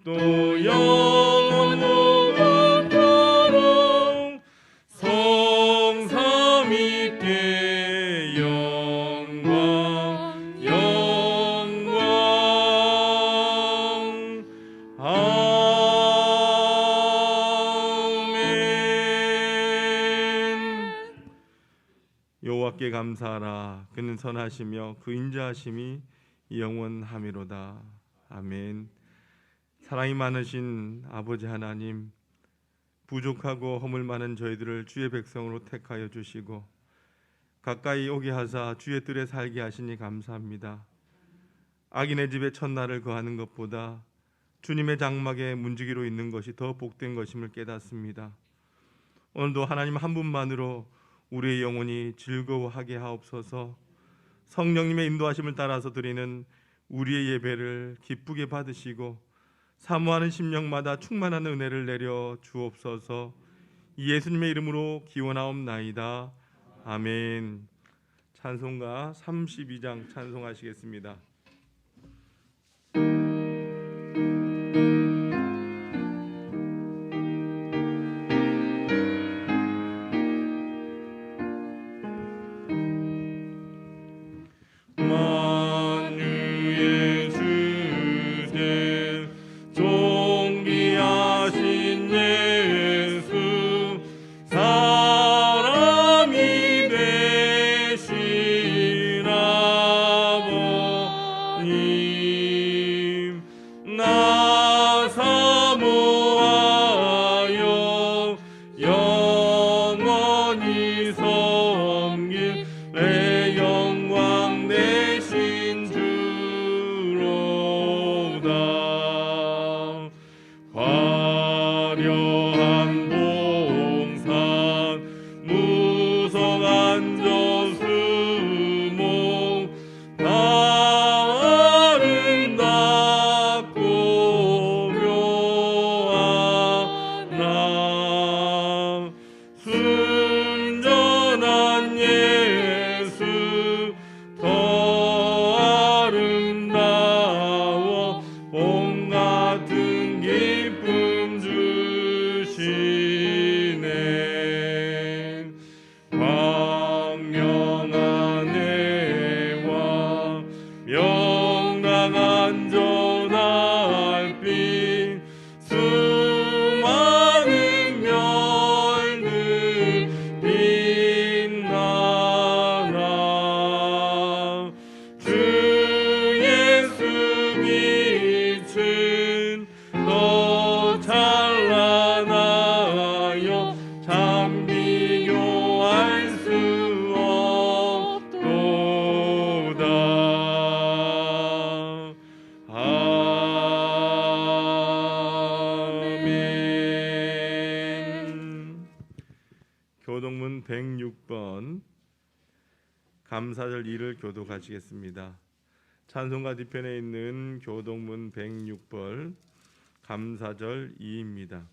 또 영원 무궁처럼 성삼위께 영광 영광. 아멘. 여호와께 감사하라. 그는 선하시며 그 인자하심이 영원하미로다. 아멘. 사랑이 많으신 아버지 하나님, 부족하고 허물 많은 저희들을 주의 백성으로 택하여 주시고 가까이 오게 하사 주의 뜰에 살게 하시니 감사합니다. 악인의 집에 첫날을 거하는 것보다 주님의 장막에 문지기로 있는 것이 더 복된 것임을 깨닫습니다. 오늘도 하나님 한 분만으로 우리의 영혼이 즐거워하게 하옵소서. 성령님의 인도하심을 따라서 드리는 우리의 예배를 기쁘게 받으시고 사모하는 심령마다 충만한 은혜를 내려 주옵소서. 예수님의 이름으로 기원하옵나이다. 아멘. 찬송가 32장 찬송하시겠습니다. 교동문 106번 감사절 2를 교독하시겠습니다. 찬송가 뒤편에 있는 교동문 106번 감사절 2입니다.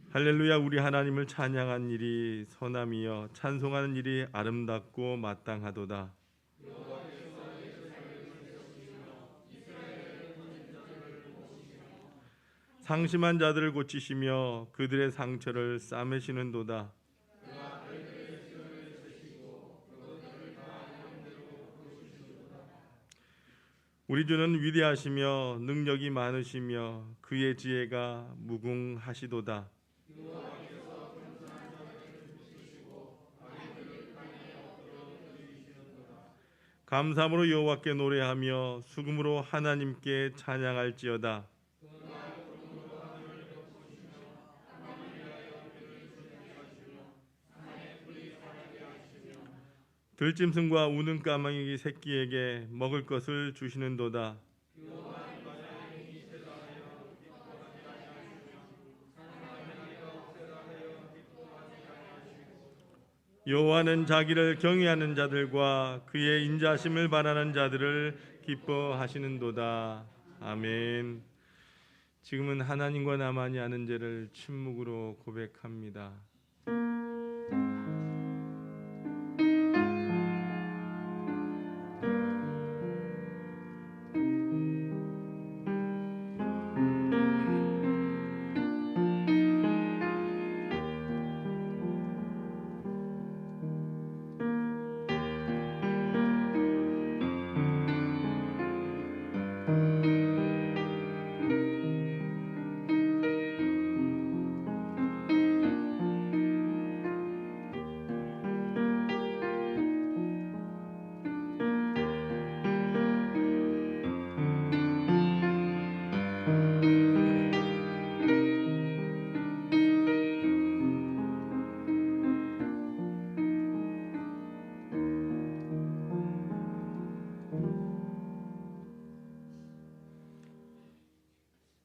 할렐루야. 우리 하나님을 찬양한 일이 선함이여 찬송하는 일이 아름답고 마땅하도다. 상심한 자들을 고치시며 그들의 상처를 싸매시는도다. 우리 주는 위대하시며 능력이 많으시며 그의 지혜가 무궁하시도다. 감사함으로 여호와께 노래하며 수금으로 하나님께 찬양할지어다. 들짐승과 우는 까마귀 새끼에게 먹을 것을 주시는도다. 여호와는 자기를 경외하는 자들과 그의 인자심을 바라는 자들을 기뻐하시는도다. 아멘. 지금은 하나님과 나만이 아는 죄를 침묵으로 고백합니다.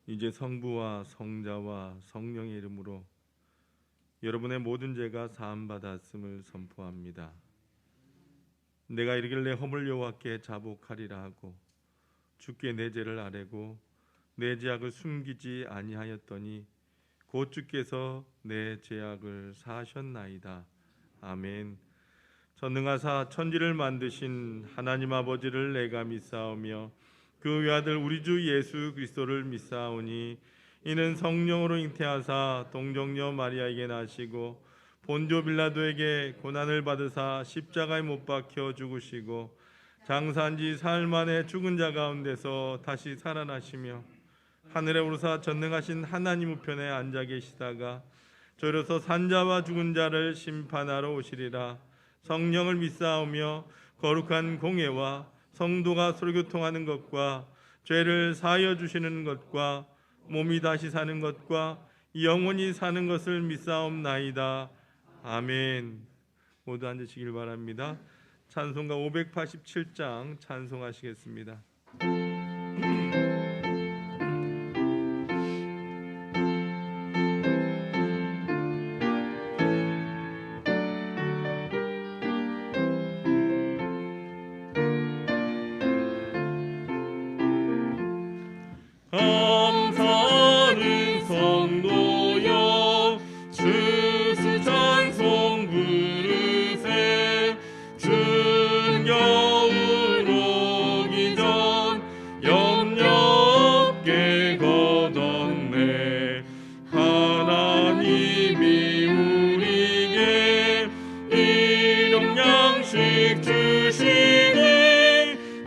이제 성부와 성자와 성령의 이름으로 여러분의 모든 죄가 사함받았음을 선포합니다. 내가 이르길래 허물 여호와께 자복하리라 하고 주께 내 죄를 아뢰고 내 죄악을 숨기지 아니하였더니 곧 주께서 내 죄악을 사하셨나이다. 아멘. 전능하사 천지를 만드신 하나님 아버지를 내가 믿사오며 그 외아들 우리 주 예수 그리스도를 믿사오니 이는 성령으로 잉태하사 동정녀 마리아에게 나시고 본조 빌라도에게 고난을 받으사 십자가에 못 박혀 죽으시고 장사한 지 사흘 만에 죽은 자 가운데서 다시 살아나시며 하늘에 오르사 전능하신 하나님 우편에 앉아 계시다가 저로서 산자와 죽은 자를 심판하러 오시리라. 성령을 믿사오며 거룩한 공예와 성도가 서로 교통하는 것과 죄를 사하여 주시는 것과 몸이 다시 사는 것과 영원히 사는 것을 믿사옵나이다. 아멘. 모두 앉으시길 바랍니다. 찬송가 587장 찬송하시겠습니다. 감사하는 성도여 주수 찬송 부르세. 춘 겨울 오기 전 염려 없게 걷었네. 하나님이 우리에게 일용 양식 주시니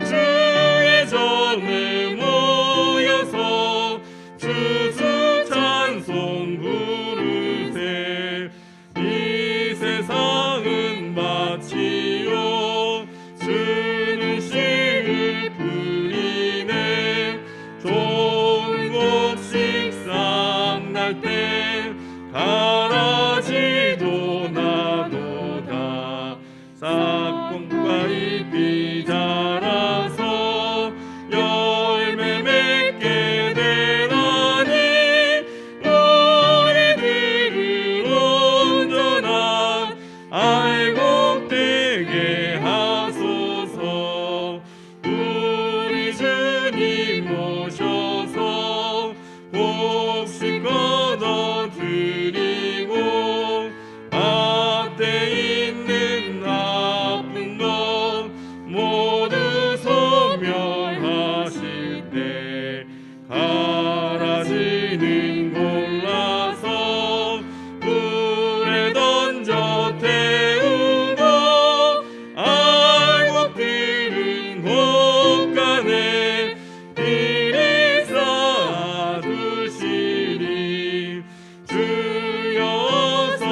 주의 전에 모여서 주수 찬송 부르세. 이 세상은 마치요 주는 씨를 뿌리네. 좋은 곡 식상 날 때 가라지도 나도다. 싹콩과 잎이 자라서 열매 맺게 되나니 우리들을 온전한 알곡 되게 하소서. 우리 주님 모셔서 곡식 거둬 드리고 밭에 있는 나쁜 것 모두 소멸하실 때 가라지는 골라서 불에 던져 태우고 알곡들은 곳간에 이리 쌓아두시리. 주여서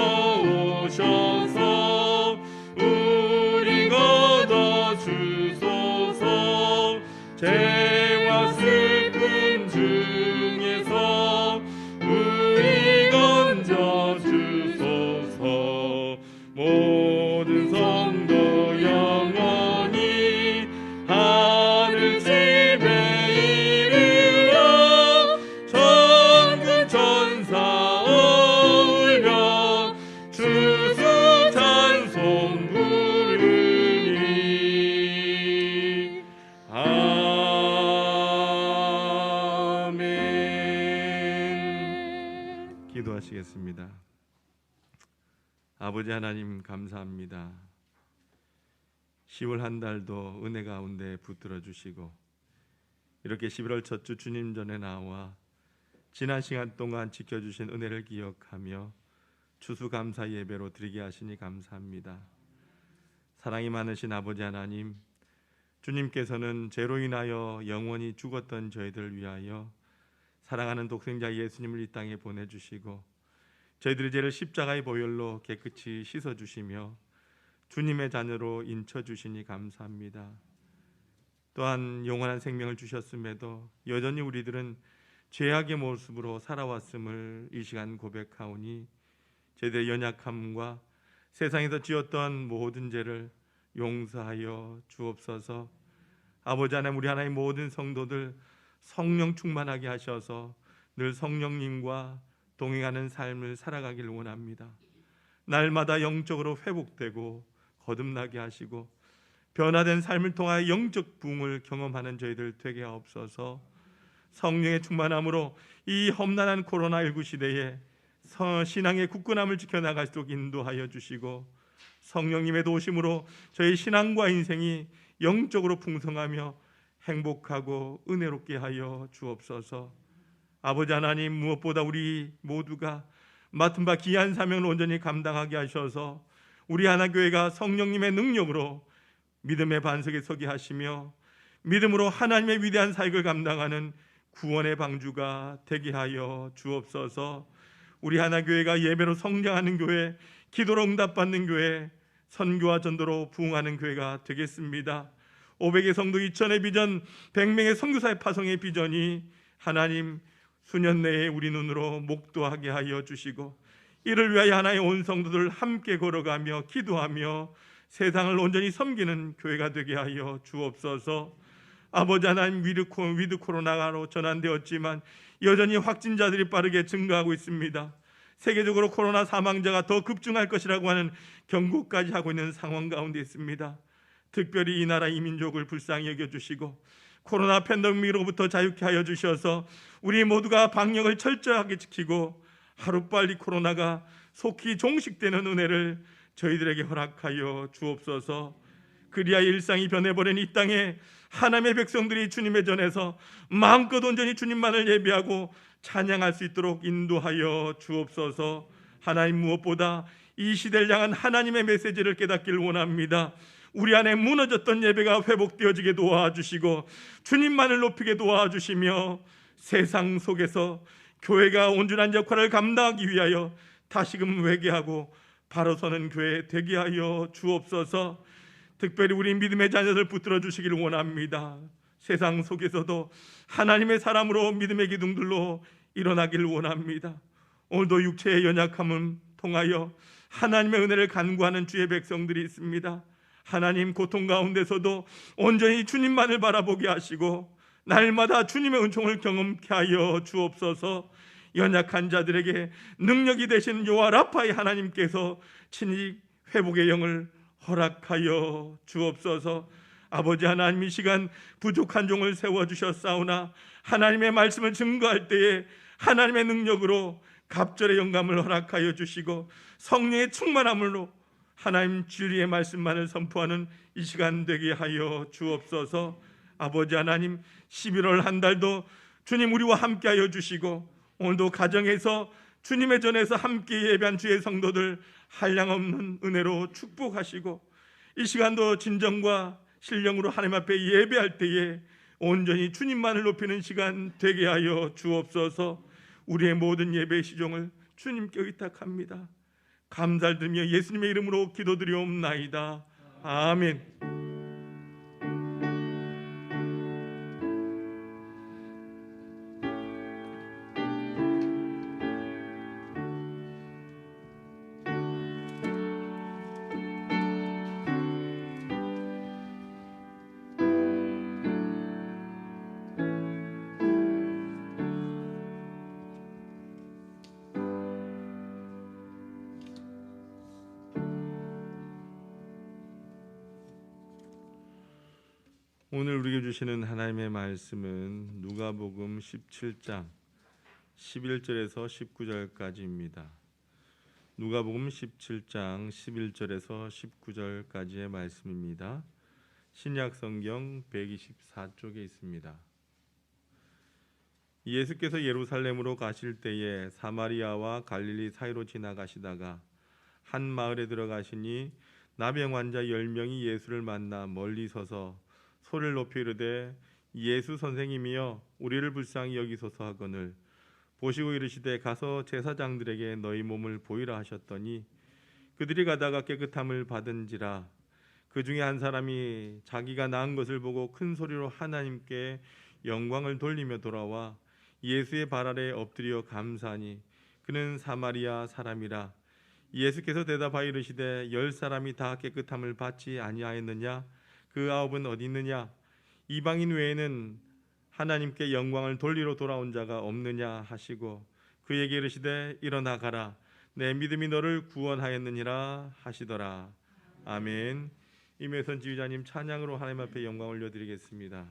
오셔서 우리 거둬 주소서. 죄와 슬픔 중에서 우리 건져 주소서. 모든 성도 영원히 하늘 집에 이르러 천군 천사 어울려 주수 찬송 부르니. 아멘. 기도하시겠습니다. 아버지 하나님 감사합니다. 10월 한 달도 은혜 가운데 붙들어 주시고 이렇게 11월 첫 주 주님 전에 나와 지난 시간 동안 지켜주신 은혜를 기억하며 추수감사 예배로 드리게 하시니 감사합니다. 사랑이 많으신 아버지 하나님, 주님께서는 죄로 인하여 영원히 죽었던 저희들을 위하여 사랑하는 독생자 예수님을 이 땅에 보내주시고 저희들의 죄를 십자가의 보혈로 깨끗이 씻어주시며 주님의 자녀로 인쳐주시니 감사합니다. 또한 영원한 생명을 주셨음에도 여전히 우리들은 죄악의 모습으로 살아왔음을 이 시간 고백하오니 저희들의 연약함과 세상에서 지었던 모든 죄를 용서하여 주옵소서. 아버지 하나님, 우리 하나님 모든 성도들 성령 충만하게 하셔서 늘 성령님과 동행하는 삶을 살아가길 원합니다. 날마다 영적으로 회복되고 거듭나게 하시고 변화된 삶을 통하여 영적 부흥을 경험하는 저희들 되게 하옵소서. 성령의 충만함으로 이 험난한 코로나19 시대에 신앙의 굳건함을 지켜나갈 수 있도록 인도하여 주시고 성령님의 도우심으로 저희 신앙과 인생이 영적으로 풍성하며 행복하고 은혜롭게 하여 주옵소서. 아버지 하나님, 무엇보다 우리 모두가 맡은 바 귀한 사명을 온전히 감당하게 하셔서 우리 하나교회가 성령님의 능력으로 믿음의 반석에 서게 하시며 믿음으로 하나님의 위대한 사역을 감당하는 구원의 방주가 되게 하여 주옵소서. 우리 하나교회가 예배로 성장하는 교회, 기도로 응답받는 교회, 선교와 전도로 부흥하는 교회가 되겠습니다. 500의 성도 2000의 비전, 100명의 선교사의 파송의 비전이 하나님 수년 내에 우리 눈으로 목도하게 하여 주시고 이를 위하여 하나의 온 성도들 함께 걸어가며 기도하며 세상을 온전히 섬기는 교회가 되게 하여 주옵소서. 아버지 하나님, 위드 코로나로 전환되었지만 여전히 확진자들이 빠르게 증가하고 있습니다. 세계적으로 코로나 사망자가 더 급증할 것이라고 하는 경고까지 하고 있는 상황 가운데 있습니다. 특별히 이 나라 이 민족을 불쌍히 여겨주시고 코로나 팬데믹으로부터 자유케 하여 주셔서 우리 모두가 방역을 철저하게 지키고 하루빨리 코로나가 속히 종식되는 은혜를 저희들에게 허락하여 주옵소서. 그리하여 일상이 변해버린 이 땅에 하나님의 백성들이 주님의 전에서 마음껏 온전히 주님만을 예배하고 찬양할 수 있도록 인도하여 주옵소서. 하나님, 무엇보다 이 시대를 향한 하나님의 메시지를 깨닫기를 원합니다. 우리 안에 무너졌던 예배가 회복되어지게 도와주시고 주님만을 높이게 도와주시며 세상 속에서 교회가 온전한 역할을 감당하기 위하여 다시금 회개하고 바로 서는 교회 되게 하여 주옵소서. 특별히 우리 믿음의 자녀들 붙들어 주시기를 원합니다. 세상 속에서도 하나님의 사람으로 믿음의 기둥들로 일어나기를 원합니다. 오늘도 육체의 연약함을 통하여 하나님의 은혜를 간구하는 주의 백성들이 있습니다. 하나님, 고통 가운데서도 온전히 주님만을 바라보게 하시고 날마다 주님의 은총을 경험케 하여 주옵소서. 연약한 자들에게 능력이 되시는 여호와 라파의 하나님께서 친히 회복의 영을 허락하여 주옵소서. 아버지 하나님, 이 시간 부족한 종을 세워주셨사오나 하나님의 말씀을 증거할 때에 하나님의 능력으로 갑절의 영감을 허락하여 주시고 성령의 충만함으로 하나님 진리의 말씀만을 선포하는 이 시간 되게 하여 주옵소서. 아버지 하나님, 11월 한 달도 주님 우리와 함께 하여 주시고 오늘도 가정에서 주님의 전에서 함께 예배한 주의 성도들 한량없는 은혜로 축복하시고 이 시간도 진정과 신령으로 하나님 앞에 예배할 때에 온전히 주님만을 높이는 시간 되게 하여 주옵소서. 우리의 모든 예배 시종을 주님께 의탁합니다. 감사를 드리며 예수님의 이름으로 기도드리옵나이다. 아멘. 오늘 우리에게 주시는 하나님의 말씀은 누가복음 17장 11절에서 19절까지입니다. 누가복음 17장 11절에서 19절까지의 말씀입니다. 신약성경 124쪽에 있습니다. 예수께서 예루살렘으로 가실 때에 사마리아와 갈릴리 사이로 지나가시다가 한 마을에 들어가시니 나병 환자 10명이 예수를 만나 멀리 서서 소리를 높이 이르되 예수 선생님이여 우리를 불쌍히 여기소서 하거늘 보시고 이르시되 가서 제사장들에게 너희 몸을 보이라 하셨더니 그들이 가다가 깨끗함을 받은지라. 그 중에 한 사람이 자기가 나은 것을 보고 큰 소리로 하나님께 영광을 돌리며 돌아와 예수의 발 아래 엎드려 감사하니 그는 사마리아 사람이라. 예수께서 대답하여 이르시되 10사람이 다 깨끗함을 받지 아니하였느냐? 그 9은 어디 있느냐? 이방인 외에는 하나님께 영광을 돌리러 돌아온 자가 없느냐 하시고 그에게 이르시되 일어나 가라 내 믿음이 너를 구원하였느니라 하시더라. 아멘. 임혜선 지휘자님 찬양으로 하나님 앞에 영광 올려드리겠습니다.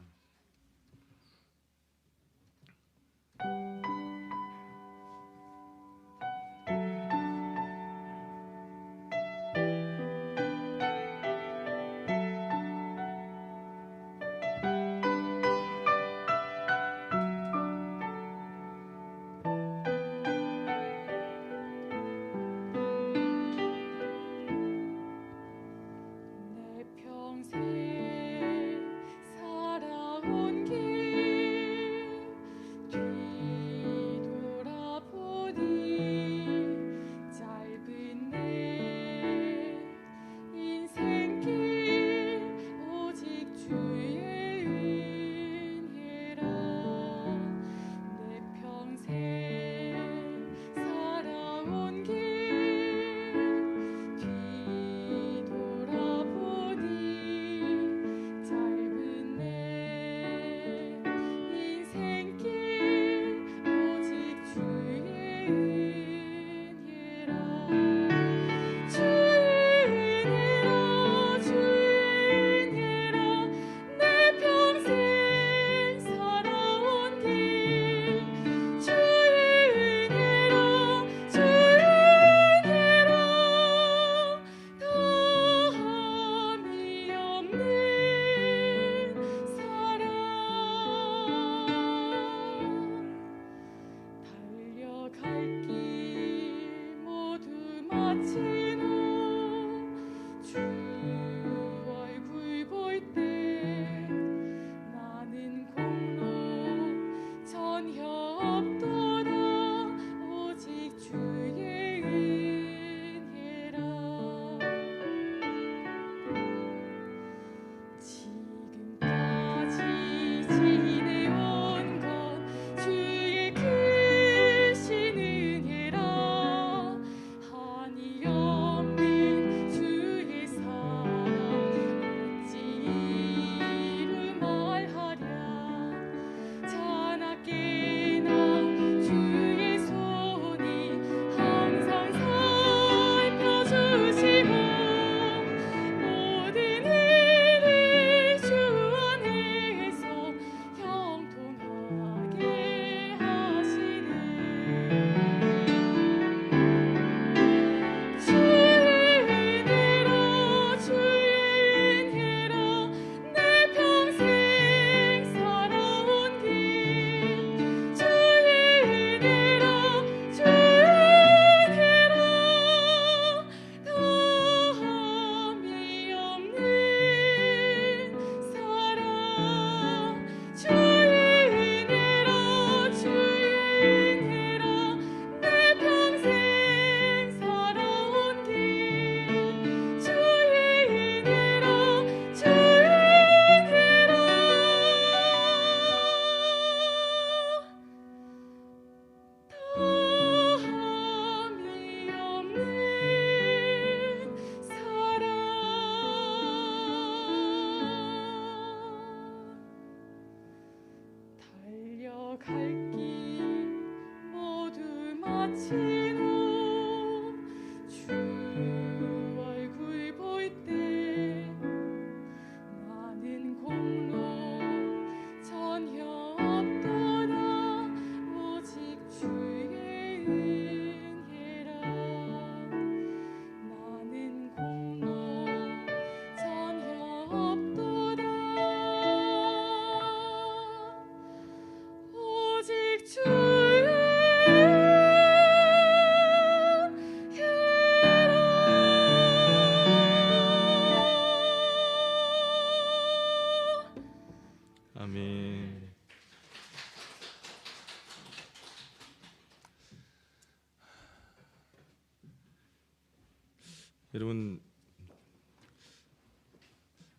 여러분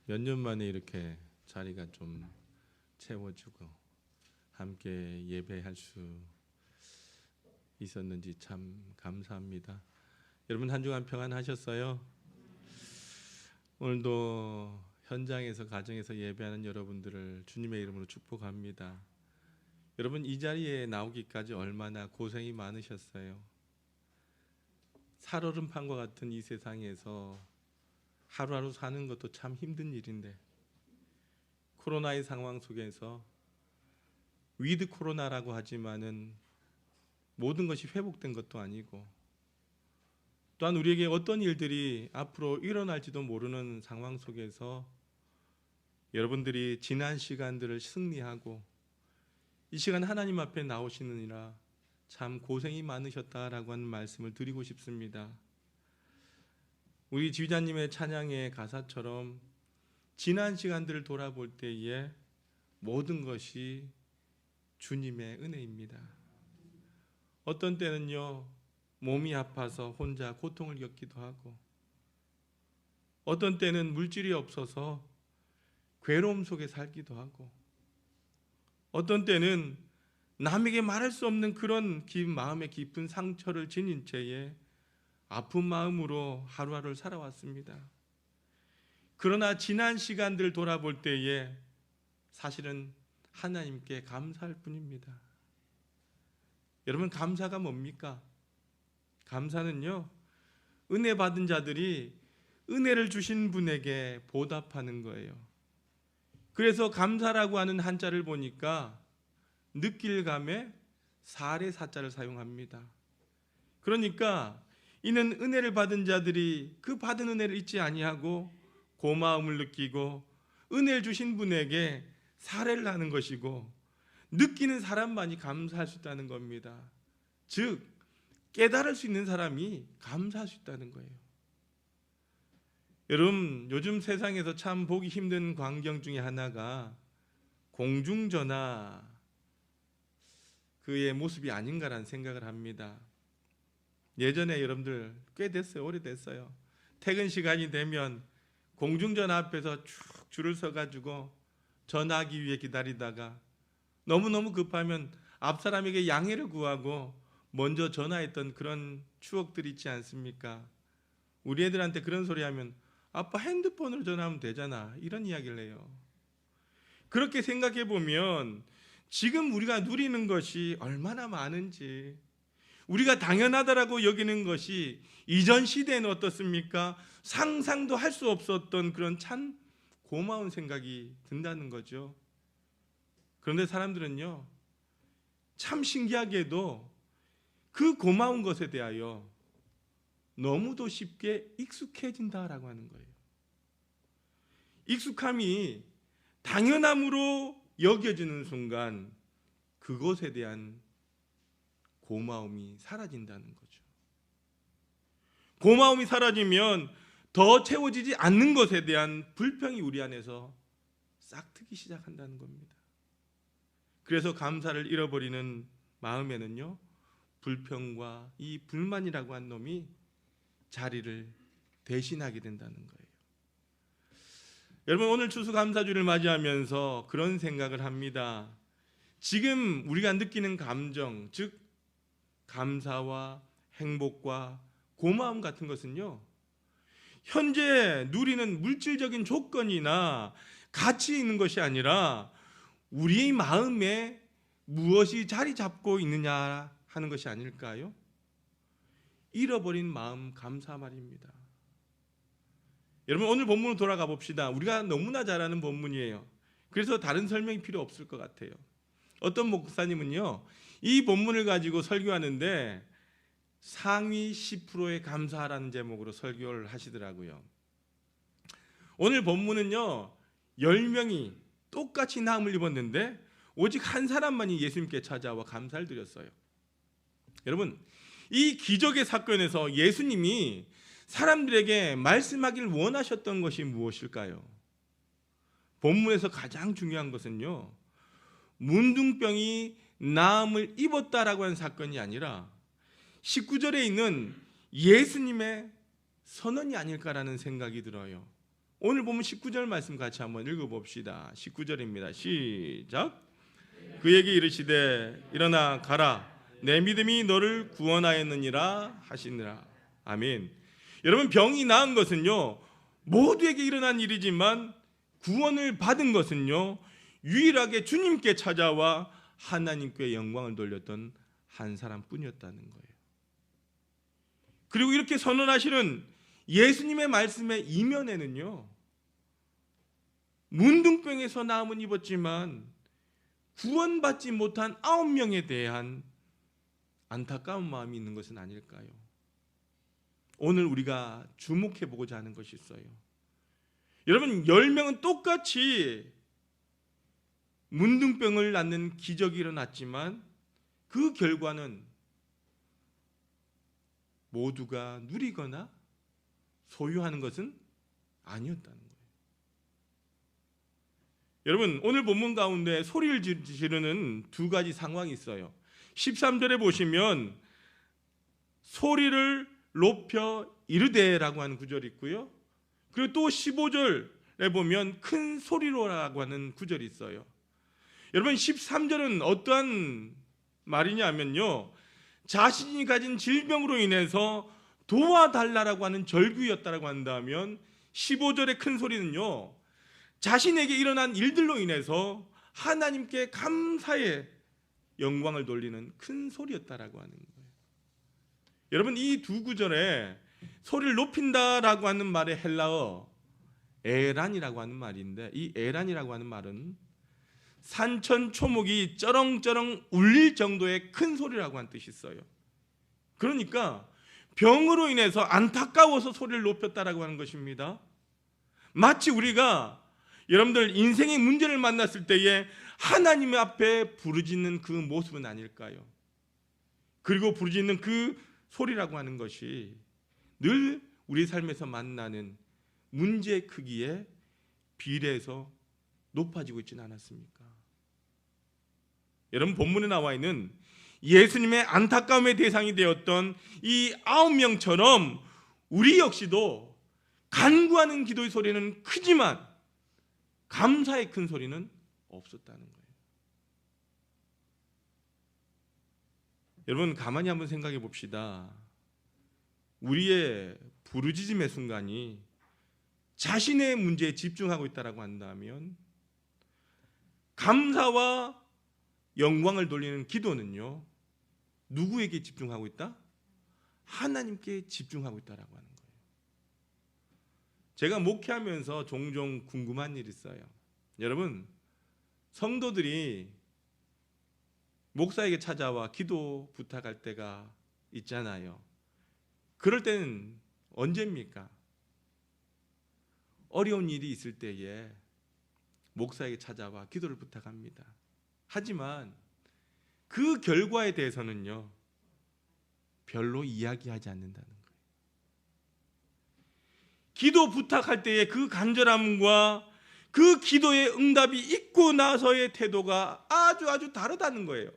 몇 년 만에 이렇게 자리가 좀 채워지고 함께 예배할 수 있었는지 참 감사합니다. 여러분 한 주간 평안하셨어요? 오늘도 현장에서 가정에서 예배하는 여러분들을 주님의 이름으로 축복합니다. 여러분 이 자리에 나오기까지 얼마나 고생이 많으셨어요. 살얼음판과 같은 이 세상에서 하루하루 사는 것도 참 힘든 일인데 코로나의 상황 속에서 위드 코로나라고 하지만은 모든 것이 회복된 것도 아니고 또한 우리에게 어떤 일들이 앞으로 일어날지도 모르는 상황 속에서 여러분들이 지난 시간들을 승리하고 이 시간 하나님 앞에 나오시느니라 참 고생이 많으셨다라고 하는 말씀을 드리고 싶습니다. 우리 지휘자님의 찬양의 가사처럼 지난 시간들을 돌아볼 때에 모든 것이 주님의 은혜입니다. 어떤 때는요 몸이 아파서 혼자 고통을 겪기도 하고 어떤 때는 물질이 없어서 괴로움 속에 살기도 하고 어떤 때는 남에게 말할 수 없는 그런 마음의 깊은 상처를 지닌 채에 아픈 마음으로 하루하루를 살아왔습니다. 그러나 지난 시간들을 돌아볼 때에 사실은 하나님께 감사할 뿐입니다. 여러분 감사가 뭡니까? 감사는요 은혜 받은 자들이 은혜를 주신 분에게 보답하는 거예요. 그래서 감사라고 하는 한자를 보니까 느낄감에 살의 사자를 사용합니다. 그러니까 이는 은혜를 받은 자들이 그 받은 은혜를 잊지 아니하고 고마움을 느끼고 은혜를 주신 분에게 사례를 하는 것이고 느끼는 사람만이 감사할 수 있다는 겁니다. 즉 깨달을 수 있는 사람이 감사할 수 있다는 거예요. 여러분 요즘 세상에서 참 보기 힘든 광경 중에 하나가 공중전화 그의 모습이 아닌가라는 생각을 합니다. 예전에 여러분들 꽤 됐어요. 오래됐어요. 퇴근 시간이 되면 공중전화 앞에서 쭉 줄을 서가지고 전화하기 위해 기다리다가 너무너무 급하면 앞 사람에게 양해를 구하고 먼저 전화했던 그런 추억들이 있지 않습니까? 우리 애들한테 그런 소리 하면 아빠 핸드폰으로 전화하면 되잖아 이런 이야기를 해요. 그렇게 생각해 보면 지금 우리가 누리는 것이 얼마나 많은지 우리가 당연하다라고 여기는 것이 이전 시대에는 어떻습니까? 상상도 할 수 없었던 그런 참 고마운 생각이 든다는 거죠. 그런데 사람들은요 참 신기하게도 그 고마운 것에 대하여 너무도 쉽게 익숙해진다라고 하는 거예요. 익숙함이 당연함으로 여겨지는 순간 그것에 대한 고마움이 사라진다는 거죠. 고마움이 사라지면 더 채워지지 않는 것에 대한 불평이 우리 안에서 싹트기 시작한다는 겁니다. 그래서 감사를 잃어버리는 마음에는요 불평과 이 불만이라고 한 놈이 자리를 대신하게 된다는 거예요. 여러분 오늘 추수감사주를 맞이하면서 그런 생각을 합니다. 지금 우리가 느끼는 감정, 즉 감사와 행복과 고마움 같은 것은요 현재 누리는 물질적인 조건이나 가치 있는 것이 아니라 우리의 마음에 무엇이 자리 잡고 있느냐 하는 것이 아닐까요? 잃어버린 마음 감사 말입니다. 여러분 오늘 본문으로 돌아가 봅시다. 우리가 너무나 잘 아는 본문이에요. 그래서 다른 설명이 필요 없을 것 같아요. 어떤 목사님은요 이 본문을 가지고 설교하는데 상위 10%의 감사라는 제목으로 설교를 하시더라고요. 오늘 본문은요 10명이 똑같이 나음을 입었는데 오직 한 사람만이 예수님께 찾아와 감사를 드렸어요. 여러분 이 기적의 사건에서 예수님이 사람들에게 말씀하기를 원하셨던 것이 무엇일까요? 본문에서 가장 중요한 것은요 문둥병이 나음을 입었다라고 하는 사건이 아니라 19절에 있는 예수님의 선언이 아닐까라는 생각이 들어요. 오늘 보면 19절 말씀 같이 한번 읽어봅시다. 19절입니다. 시작. 그에게 이르시되 일어나 가라, 내 믿음이 너를 구원하였느니라 하시니라. 아멘. 여러분, 병이 나은 것은요 모두에게 일어난 일이지만 구원을 받은 것은요 유일하게 주님께 찾아와 하나님께 영광을 돌렸던 한 사람뿐이었다는 거예요. 그리고 이렇게 선언하시는 예수님의 말씀의 이면에는요 문둥병에서 나음은 입었지만 구원받지 못한 9명에 대한 안타까운 마음이 있는 것은 아닐까요? 오늘 우리가 주목해 보고자 하는 것이 있어요. 여러분, 10명은 똑같이 문둥병을 낫는 기적이 일어났지만 그 결과는 모두가 누리거나 소유하는 것은 아니었다는 거예요. 여러분, 오늘 본문 가운데 소리를 지르는 두 가지 상황이 있어요. 13절에 보시면 소리를 높여 이르되라고 하는 구절이 있고요. 그리고 또 15절에 보면 큰 소리로라고 하는 구절이 있어요. 여러분, 13절은 어떠한 말이냐면요, 자신이 가진 질병으로 인해서 도와달라고 하는 절규였다라고 한다면 15절의 큰 소리는요 자신에게 일어난 일들로 인해서 하나님께 감사의 영광을 돌리는 큰 소리였다라고 하는 거예요. 여러분, 이 두 구절에 소리를 높인다라고 하는 말의 헬라어 에란이라고 하는 말인데, 이 에란이라고 하는 말은 산천 초목이 쩌렁쩌렁 울릴 정도의 큰 소리라고 하는 뜻이 있어요. 그러니까 병으로 인해서 안타까워서 소리를 높였다라고 하는 것입니다. 마치 우리가 여러분들 인생의 문제를 만났을 때에 하나님 앞에 부르짖는 그 모습은 아닐까요? 그리고 부르짖는 그 소리라고 하는 것이 늘 우리 삶에서 만나는 문제의 크기에 비례해서 높아지고 있지는 않았습니까? 여러분, 본문에 나와 있는 예수님의 안타까움의 대상이 되었던 이 9명처럼 우리 역시도 간구하는 기도의 소리는 크지만 감사의 큰 소리는 없었다는 거예요. 여러분, 가만히 한번 생각해 봅시다. 우리의 부르짖음의 순간이 자신의 문제에 집중하고 있다라고 한다면 감사와 영광을 돌리는 기도는요 누구에게 집중하고 있다? 하나님께 집중하고 있다라고 하는 거예요. 제가 목회하면서 종종 궁금한 일이 있어요. 여러분, 성도들이 목사에게 찾아와 기도 부탁할 때가 있잖아요. 그럴 때는 언제입니까? 어려운 일이 있을 때에 목사에게 찾아와 기도를 부탁합니다. 하지만 그 결과에 대해서는요 별로 이야기하지 않는다는 거예요. 기도 부탁할 때의 그 간절함과 그 기도의 응답이 있고 나서의 태도가 아주 다르다는 거예요.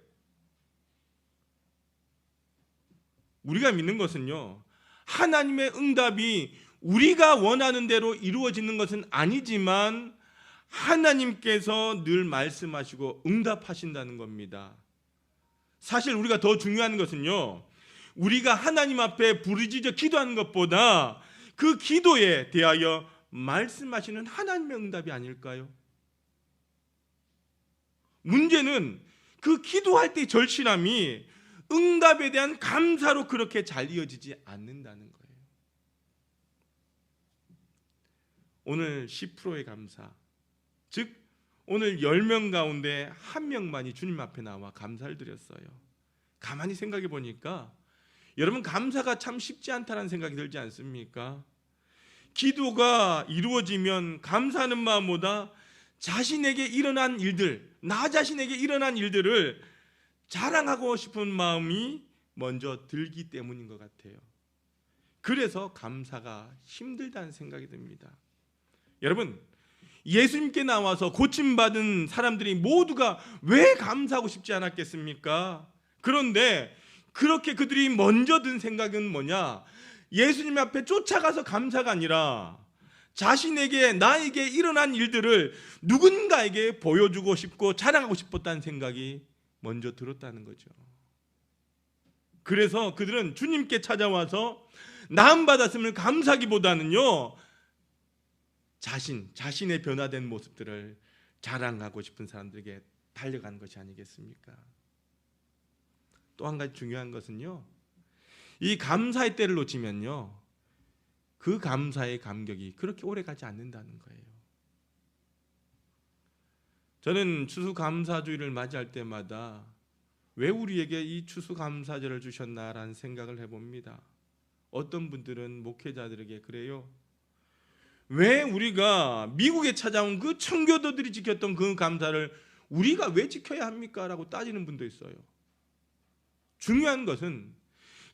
우리가 믿는 것은요 하나님의 응답이 우리가 원하는 대로 이루어지는 것은 아니지만 하나님께서 늘 말씀하시고 응답하신다는 겁니다. 사실 우리가 더 중요한 것은요 우리가 하나님 앞에 부르짖어 기도하는 것보다 그 기도에 대하여 말씀하시는 하나님의 응답이 아닐까요? 문제는 그 기도할 때의 절실함이 응답에 대한 감사로 그렇게 잘 이어지지 않는다는 거예요. 오늘 10%의 감사, 즉 오늘 10명 가운데 1명만이 주님 앞에 나와 감사를 드렸어요. 가만히 생각해 보니까 여러분, 감사가 참 쉽지 않다는 생각이 들지 않습니까? 기도가 이루어지면 감사하는 마음보다 자신에게 일어난 일들, 나 자신에게 일어난 일들을 자랑하고 싶은 마음이 먼저 들기 때문인 것 같아요. 그래서 감사가 힘들다는 생각이 듭니다. 여러분, 예수님께 나와서 고침받은 사람들이 모두가 왜 감사하고 싶지 않았겠습니까? 그런데 그렇게 그들이 먼저 든 생각은 뭐냐? 예수님 앞에 쫓아가서 감사가 아니라 자신에게 나에게 일어난 일들을 누군가에게 보여주고 싶고 자랑하고 싶었다는 생각이 먼저 들었다는 거죠. 그래서 그들은 주님께 찾아와서 나음받았음을 감사하기보다는요, 자신의 변화된 모습들을 자랑하고 싶은 사람들에게 달려가는 것이 아니겠습니까? 또 한 가지 중요한 것은요, 이 감사의 때를 놓치면요, 그 감사의 감격이 그렇게 오래 가지 않는다는 거예요. 저는 추수감사주일을 맞이할 때마다 왜 우리에게 이 추수감사절을 주셨나라는 생각을 해봅니다. 어떤 분들은 목회자들에게 그래요. 왜 우리가 미국에 찾아온 그 청교도들이 지켰던 그 감사를 우리가 왜 지켜야 합니까? 라고 따지는 분도 있어요. 중요한 것은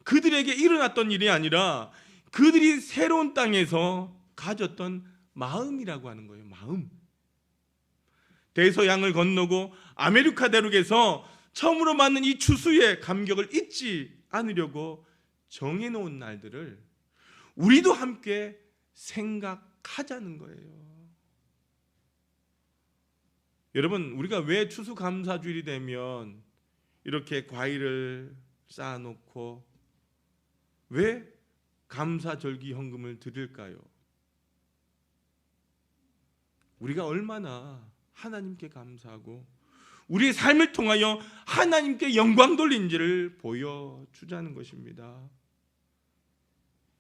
그들에게 일어났던 일이 아니라 그들이 새로운 땅에서 가졌던 마음이라고 하는 거예요. 마음. 대서양을 건너고 아메리카 대륙에서 처음으로 맞는 이 추수의 감격을 잊지 않으려고 정해놓은 날들을 우리도 함께 생각하자는 거예요. 여러분, 우리가 왜 추수감사주일이 되면 이렇게 과일을 쌓아놓고 왜 감사절기 헌금을 드릴까요? 우리가 얼마나 하나님께 감사하고 우리의 삶을 통하여 하나님께 영광 돌린지를 보여주자는 것입니다.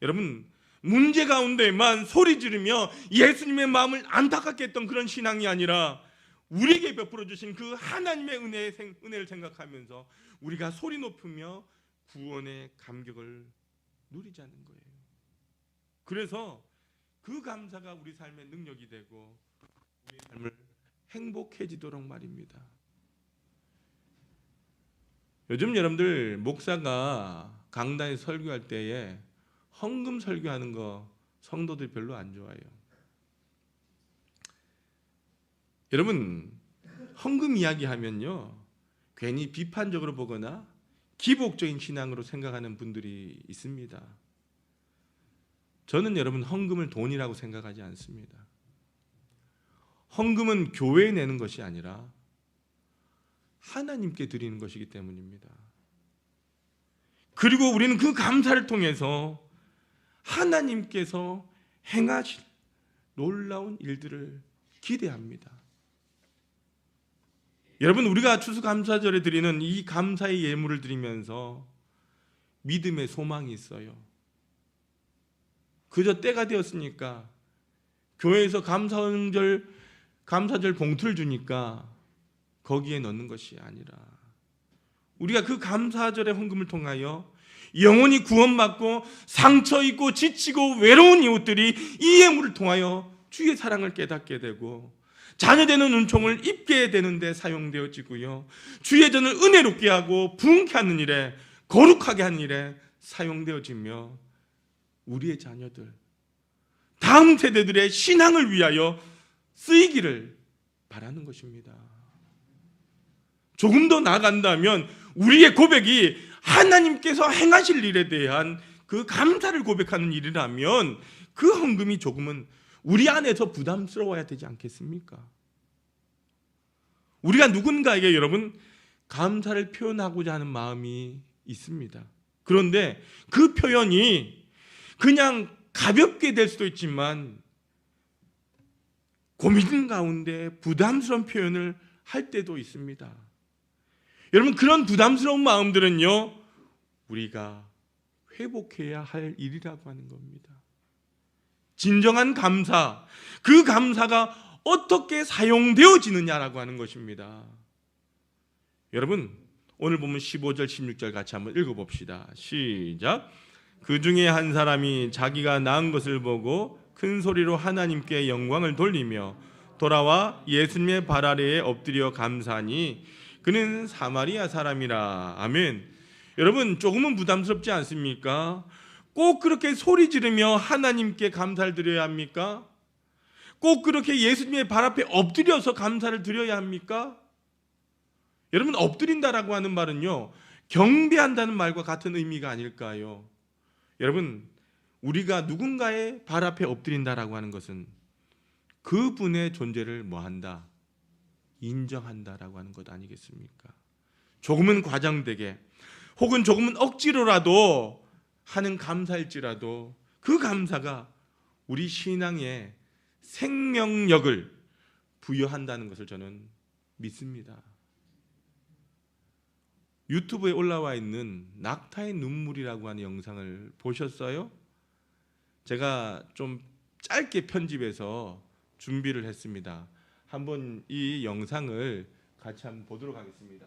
여러분, 문제 가운데만 소리 지르며 예수님의 마음을 안타깝게 했던 그런 신앙이 아니라 우리에게 베풀어 주신 그 하나님의 은혜를 생각하면서 우리가 소리 높이며 구원의 감격을 누리자는 거예요. 그래서 그 감사가 우리 삶의 능력이 되고 우리 삶을 행복해지도록 말입니다. 요즘 여러분들 목사가 강단에 설교할 때에 헌금 설교하는 거 성도들이 별로 안 좋아해요. 여러분, 헌금 이야기하면요, 괜히 비판적으로 보거나 기복적인 신앙으로 생각하는 분들이 있습니다. 저는 여러분 헌금을 돈이라고 생각하지 않습니다. 헌금은 교회에 내는 것이 아니라 하나님께 드리는 것이기 때문입니다. 그리고 우리는 그 감사를 통해서 하나님께서 행하실 놀라운 일들을 기대합니다. 여러분, 우리가 추수감사절에 드리는 이 감사의 예물을 드리면서 믿음의 소망이 있어요. 그저 때가 되었으니까 교회에서 감사절 봉투를 주니까 거기에 넣는 것이 아니라 우리가 그 감사절의 헌금을 통하여 영혼이 구원받고 상처 입고 지치고 외로운 이웃들이 이 예물을 통하여 주의 사랑을 깨닫게 되고 자녀되는 은총을 입게 되는 데 사용되어지고요, 주의 전을 은혜롭게 하고 부흥케 하는 일에, 거룩하게 하는 일에 사용되어지며 우리의 자녀들, 다음 세대들의 신앙을 위하여 쓰이기를 바라는 것입니다. 조금 더 나아간다면 우리의 고백이 하나님께서 행하실 일에 대한 그 감사를 고백하는 일이라면 그 헌금이 조금은 우리 안에서 부담스러워야 되지 않겠습니까? 우리가 누군가에게 여러분 감사를 표현하고자 하는 마음이 있습니다. 그런데 그 표현이 그냥 가볍게 될 수도 있지만 고민 가운데 부담스러운 표현을 할 때도 있습니다. 여러분, 그런 부담스러운 마음들은요, 우리가 회복해야 할 일이라고 하는 겁니다. 진정한 감사, 그 감사가 어떻게 사용되어지느냐라고 하는 것입니다. 여러분, 오늘 보면 15절 16절 같이 한번 읽어봅시다. 시작. 그 중에 한 사람이 자기가 낳은 것을 보고 큰 소리로 하나님께 영광을 돌리며 돌아와 예수님의 발 아래에 엎드려 감사하니 그는 사마리아 사람이라. 아멘. 여러분, 조금은 부담스럽지 않습니까? 꼭 그렇게 소리 지르며 하나님께 감사를 드려야 합니까? 꼭 그렇게 예수님의 발 앞에 엎드려서 감사를 드려야 합니까? 여러분, 엎드린다라고 하는 말은요, 경배한다는 말과 같은 의미가 아닐까요? 여러분, 우리가 누군가의 발 앞에 엎드린다라고 하는 것은 그분의 존재를 뭐한다? 인정한다라고 하는 것 아니겠습니까? 조금은 과장되게 혹은 조금은 억지로라도 하는 감사일지라도 그 감사가 우리 신앙의 생명력을 부여한다는 것을 저는 믿습니다. 유튜브에 올라와 있는 낙타의 눈물이라고 하는 영상을 보셨어요? 제가 좀 짧게 편집해서 준비를 했습니다. 한번 이 영상을 같이 한번 보도록 하겠습니다.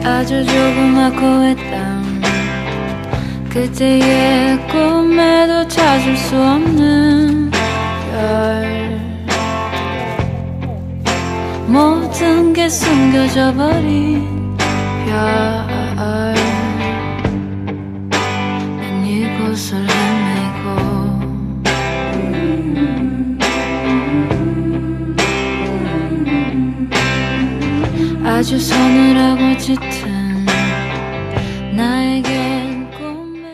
아주 조그맣고 했던 그때의 꿈에도 찾을 수 없는 별, 모든 게 숨겨져 버린 별. 난 이곳을 헤매고 아주 서늘하고 짙은 나에겐 꿈에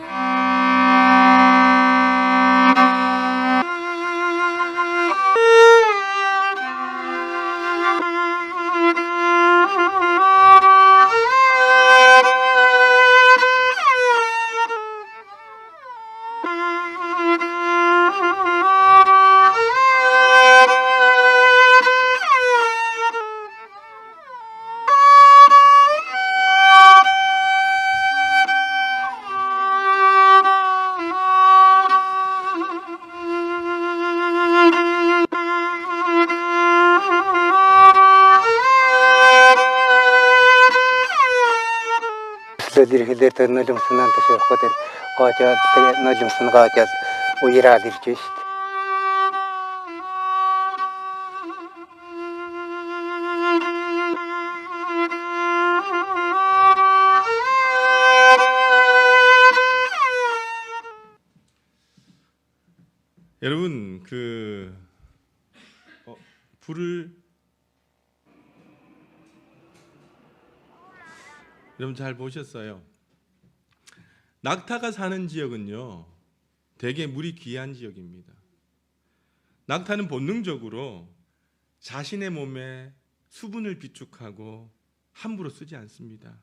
Södürhüdete nölümsünden taşı hotel kaçat nölümsün kaçat uyradır çeşit. 여러분 불을 여러분 잘 보셨어요? 낙타가 사는 지역은요 되게 물이 귀한 지역입니다. 낙타는 본능적으로 자신의 몸에 수분을 비축하고 함부로 쓰지 않습니다.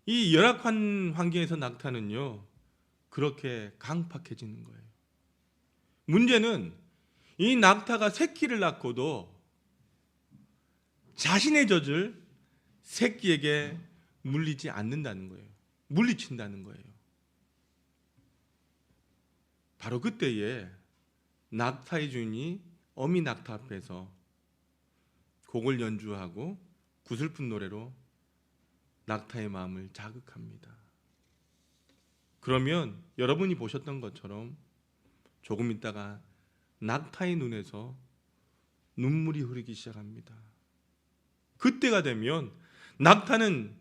이 열악한 환경에서 낙타는요 그렇게 강팍해지는 거예요. 문제는 이 낙타가 새끼를 낳고도 자신의 젖을 새끼에게 물리지 않는다는 거예요. 물리친다는 거예요. 바로 그때에 낙타의 주인이 어미 낙타 앞에서 곡을 연주하고 구슬픈 노래로 낙타의 마음을 자극합니다. 그러면 여러분이 보셨던 것처럼 조금 있다가 낙타의 눈에서 눈물이 흐르기 시작합니다. 그때가 되면 낙타는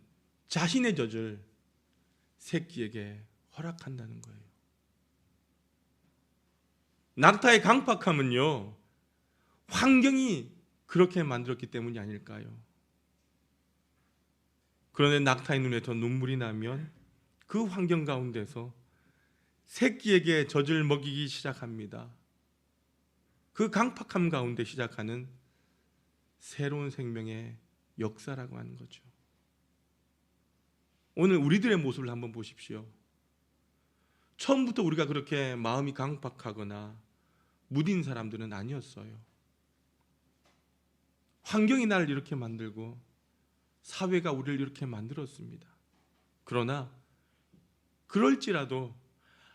자신의 젖을 새끼에게 허락한다는 거예요. 낙타의 강팍함은요 환경이 그렇게 만들었기 때문이 아닐까요? 그런데 낙타의 눈에서 눈물이 나면 그 환경 가운데서 새끼에게 젖을 먹이기 시작합니다. 그 강팍함 가운데 시작하는 새로운 생명의 역사라고 하는 거죠. 오늘 우리들의 모습을 한번 보십시오. 처음부터 우리가 그렇게 마음이 강팍하거나 무딘 사람들은 아니었어요. 환경이 나를 이렇게 만들고 사회가 우리를 이렇게 만들었습니다. 그러나 그럴지라도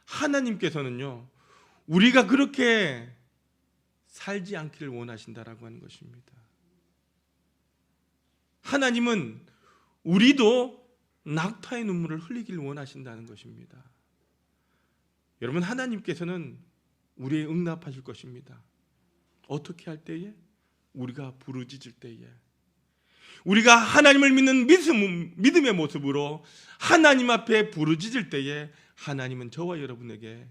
하나님께서는요 우리가 그렇게 살지 않기를 원하신다라고 하는 것입니다. 하나님은 우리도 낙타의 눈물을 흘리기를 원하신다는 것입니다. 여러분 하나님께서는 우리의 응답하실 것입니다. 어떻게 할 때에? 우리가 부르짖을 때에, 우리가 하나님을 믿는 믿음의 모습으로 하나님 앞에 부르짖을 때에 하나님은 저와 여러분에게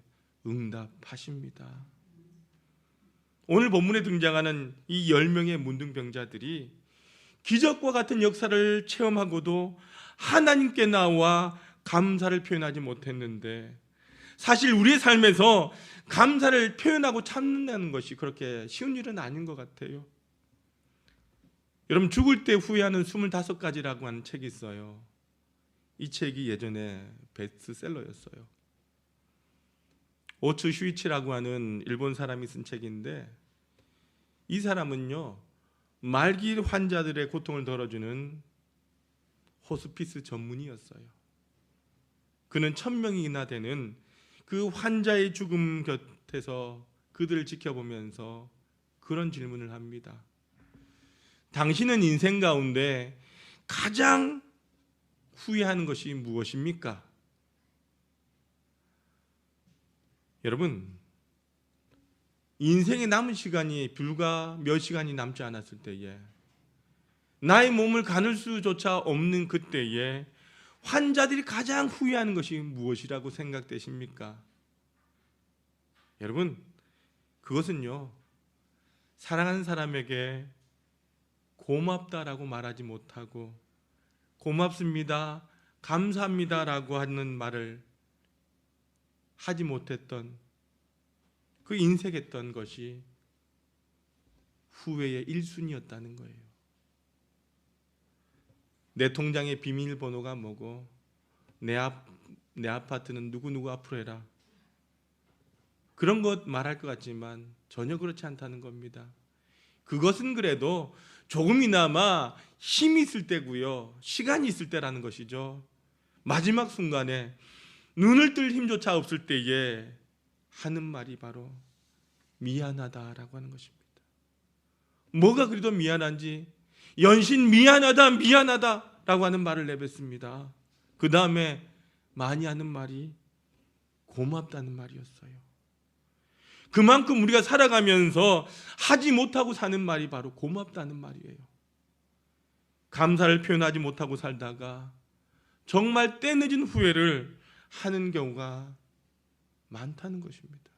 응답하십니다. 오늘 본문에 등장하는 이 10명의 문둥병자들이 기적과 같은 역사를 체험하고도 하나님께 나와 감사를 표현하지 못했는데, 사실 우리의 삶에서 감사를 표현하고 참는다는 것이 그렇게 쉬운 일은 아닌 것 같아요. 여러분, 죽을 때 후회하는 25가지라고 하는 책이 있어요. 이 책이 예전에 베스트셀러였어요. 오츠 슈이치라고 하는 일본 사람이 쓴 책인데, 이 사람은요, 말기 환자들의 고통을 덜어주는 호스피스 전문의였어요. 그는 1000명이나 되는 그 환자의 죽음 곁에서 그들을 지켜보면서 그런 질문을 합니다. 당신은 인생 가운데 가장 후회하는 것이 무엇입니까? 여러분, 인생의 남은 시간이 불과 몇 시간이 남지 않았을 때에, 나의 몸을 가눌 수조차 없는 그때에 환자들이 가장 후회하는 것이 무엇이라고 생각되십니까? 여러분, 그것은요, 사랑하는 사람에게 고맙다라고 말하지 못하고 고맙습니다, 감사합니다라고 하는 말을 하지 못했던, 그 인색했던 것이 후회의 1순위였다는 거예요. 내 통장의 비밀번호가 뭐고, 내 아파트는 누구누구 앞으로 해라, 그런 것 말할 것 같지만 전혀 그렇지 않다는 겁니다. 그것은 그래도 조금이나마 힘이 있을 때고요, 시간이 있을 때라는 것이죠. 마지막 순간에 눈을 뜰 힘조차 없을 때에 하는 말이 바로 미안하다라고 하는 것입니다. 뭐가 그래도 미안한지, 연신 미안하다 미안하다라고 하는 말을 내뱉습니다. 그 다음에 많이 하는 말이 고맙다는 말이었어요. 그만큼 우리가 살아가면서 하지 못하고 사는 말이 바로 고맙다는 말이에요. 감사를 표현하지 못하고 살다가 정말 때늦은 후회를 하는 경우가 많다는 것입니다.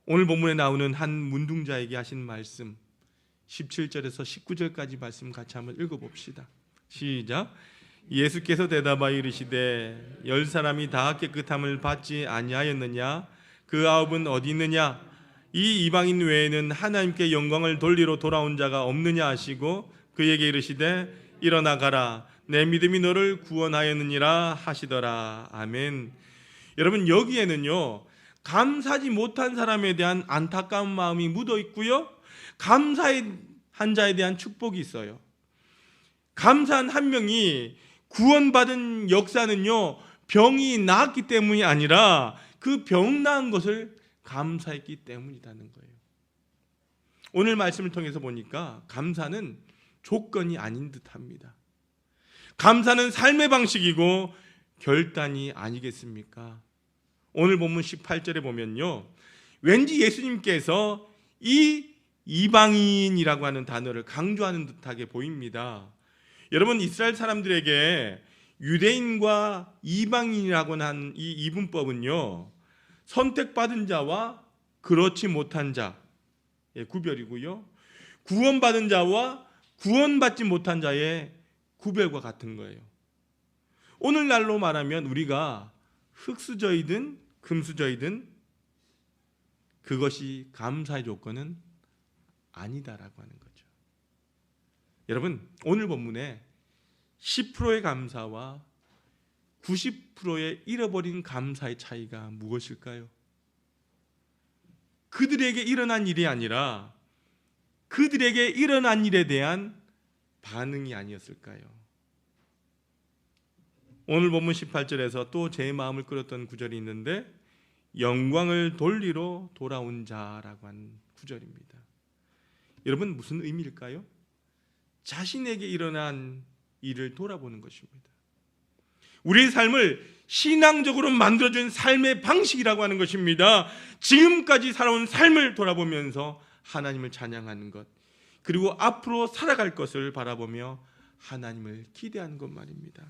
오늘 본문에 나오는 한 문둥자에게 하신 말씀, 17절에서 19절까지 말씀 같이 한번 읽어봅시다. 시작. 예수께서 대답하여 이르시되 10사람이 다 깨끗함을 받지 아니하였느냐? 그 9은 어디 있느냐? 이 이방인 외에는 하나님께 영광을 돌리러 돌아온 자가 없느냐 하시고 그에게 이르시되 일어나 가라, 내 믿음이 너를 구원하였느니라 하시더라. 아멘. 여러분, 여기에는요, 감사하지 못한 사람에 대한 안타까운 마음이 묻어 있고요, 감사한 자에 대한 축복이 있어요. 감사한 한 명이 구원받은 역사는요, 병이 나았기 때문이 아니라 그 병 나은 것을 감사했기 때문이라는 거예요. 오늘 말씀을 통해서 보니까 감사는 조건이 아닌 듯합니다. 감사는 삶의 방식이고 결단이 아니겠습니까? 오늘 본문 18절에 보면요, 왠지 예수님께서 이 이방인이라고 하는 단어를 강조하는 듯하게 보입니다. 여러분, 이스라엘 사람들에게 유대인과 이방인이라고 하는 이 이분법은요, 선택받은 자와 그렇지 못한 자의 구별이고요, 구원받은 자와 구원받지 못한 자의 구별과 같은 거예요. 오늘날로 말하면 우리가 흙수저이든 금수저이든 그것이 감사의 조건은 아니다라고 하는 거죠. 여러분, 오늘 본문에 10%의 감사와 90%의 잃어버린 감사의 차이가 무엇일까요? 그들에게 일어난 일이 아니라 그들에게 일어난 일에 대한 반응이 아니었을까요? 오늘 본문 18절에서 또 제 마음을 끌었던 구절이 있는데, 영광을 돌리러 돌아온 자라고 하는 구절입니다. 여러분, 무슨 의미일까요? 자신에게 일어난 일을 돌아보는 것입니다. 우리의 삶을 신앙적으로 만들어준 삶의 방식이라고 하는 것입니다. 지금까지 살아온 삶을 돌아보면서 하나님을 찬양하는 것, 그리고 앞으로 살아갈 것을 바라보며 하나님을 기대하는 것 말입니다.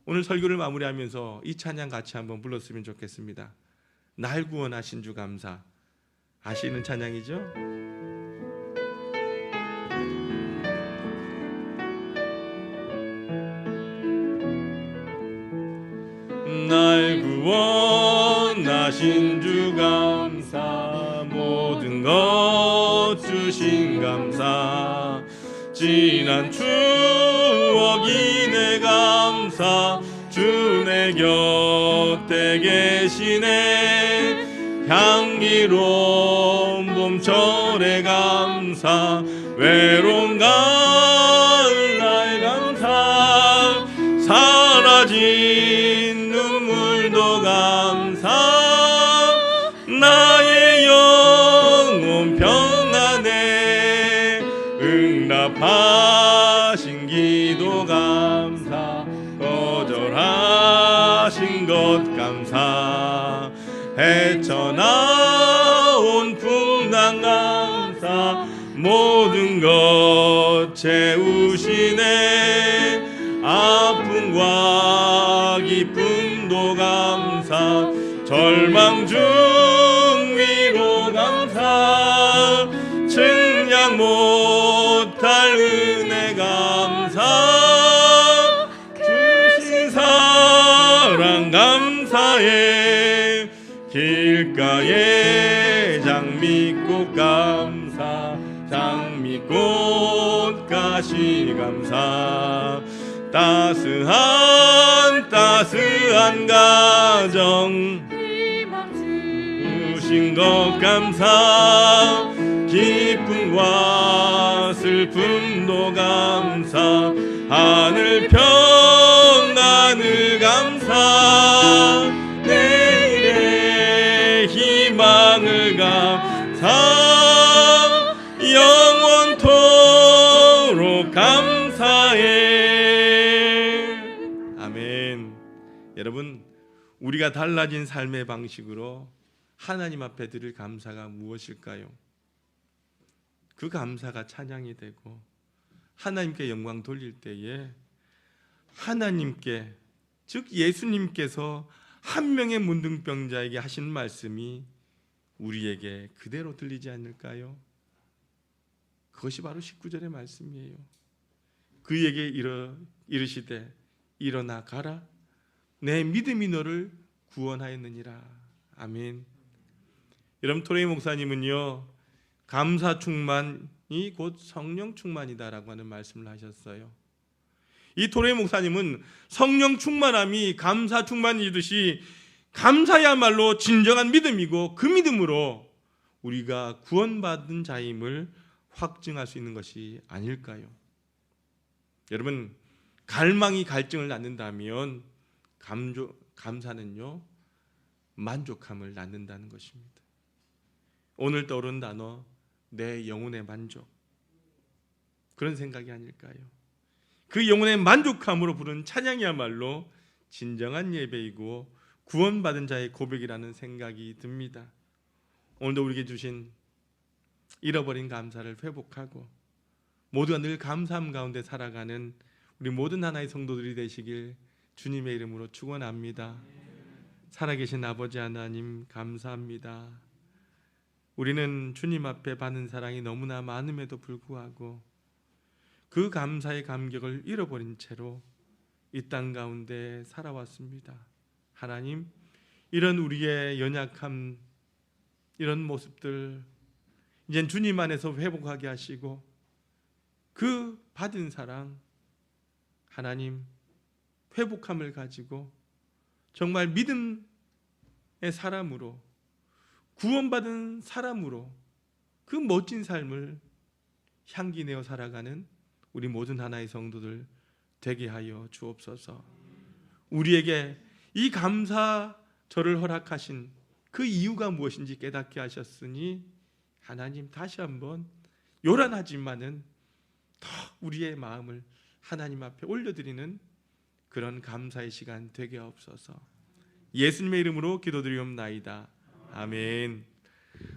오늘 설교를 마무리하면서 이 찬양 같이 한번 불렀으면 좋겠습니다. 날 구원하신 주 감사. 아시는 찬양이죠? 날 구원하신 주 감사, 모든 것 주신 감사, 지난 추억이 내 감사, 주 내 곁에 계시네. 향기로운 봄철의 감사, 외로운 가을 나의 감사, 사라진 눈물도 감사, 나의 영혼 평안에 응답하신 기도 감사, 거절하신 것 감사, 헤쳐나온 풍랑 감사, 모든 것 채우시네. 아픔과 기쁨도 감사, 절망 중 위로 감사, 측량 못할 은혜 감사, 주신 사랑 감사해. 길가에 장미꽃 감사, 장미꽃 가시 감사, 따스한 가정 주신 것 감사, 기쁨과 슬픔도 감사, 하늘 평안을 감사, 내일의 희망을 감사, 영원토록 감사해. 아멘. 여러분, 우리가 달라진 삶의 방식으로 하나님 앞에 드릴 감사가 무엇일까요? 그 감사가 찬양이 되고 하나님께 영광 돌릴 때에 하나님께, 즉 예수님께서 한 명의 문둥병자에게 하신 말씀이 우리에게 그대로 들리지 않을까요? 그것이 바로 19절의 말씀이에요. 그에게 이르시되 일어나 가라, 내 믿음이 너를 구원하였느니라. 아멘. 여러분, 토레이 목사님은요, 감사 충만이 곧 성령 충만이다라고 하는 말씀을 하셨어요. 이 토레이 목사님은 성령 충만함이 감사 충만이듯이 감사야말로 진정한 믿음이고, 그 믿음으로 우리가 구원받은 자임을 확증할 수 있는 것이 아닐까요? 여러분, 갈망이 갈증을 낳는다면 감사는요, 만족함을 낳는다는 것입니다. 오늘 떠오른 단어, 내 영혼의 만족, 그런 생각이 아닐까요? 그 영혼의 만족함으로 부른 찬양이야말로 진정한 예배이고 구원받은 자의 고백이라는 생각이 듭니다. 오늘도 우리에게 주신 잃어버린 감사를 회복하고 모두가 늘 감사함 가운데 살아가는 우리 모든 하나의 성도들이 되시길 주님의 이름으로 축원합니다. 살아계신 아버지 하나님, 감사합니다. 우리는 주님 앞에 받는 사랑이 너무나 많음에도 불구하고 그 감사의 감격을 잃어버린 채로 이 땅 가운데 살아왔습니다. 하나님, 이런 우리의 연약함, 이런 모습들 이젠 주님 안에서 회복하게 하시고, 그 받은 사랑, 하나님, 회복함을 가지고 정말 믿음의 사람으로, 구원받은 사람으로 그 멋진 삶을 향기내어 살아가는 우리 모든 하나의 성도들 되게 하여 주옵소서. 우리에게 이 감사절을 허락하신 그 이유가 무엇인지 깨닫게 하셨으니 하나님, 다시 한번 요란하지만은 더 우리의 마음을 하나님 앞에 올려드리는 그런 감사의 시간 되게 하옵소서. 예수님의 이름으로 기도드리옵나이다. 아멘.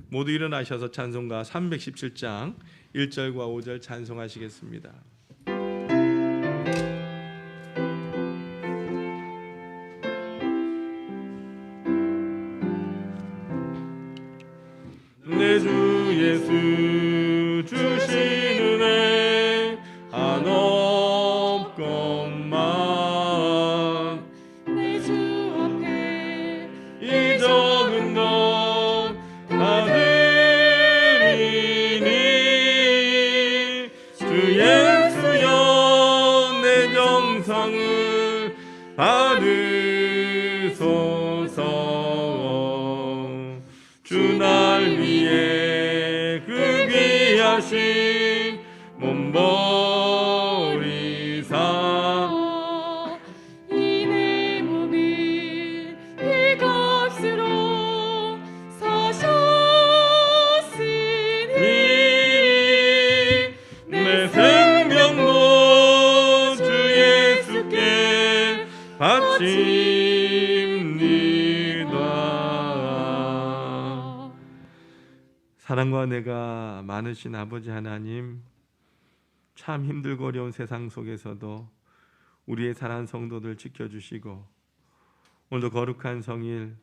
모두 일어나셔서 찬송가 317장 1절과 5절 찬송하시겠습니다. 잡것만 내 주 앞에 이 적은 것 받으리니 주 예수여 내 정성을 받으소서. 주 날 위해 그 귀하신 몸버리사 이 내 몸이 그 값으로 사셨으니 내 생명도 주 예수께 바칩니다. 사랑과 은혜가 많으신 아버지 하나님, 참 힘들고 어려운 세상 속에서도 우리의 사랑하는 성도들 지켜주시고 오늘도 거룩한 성일,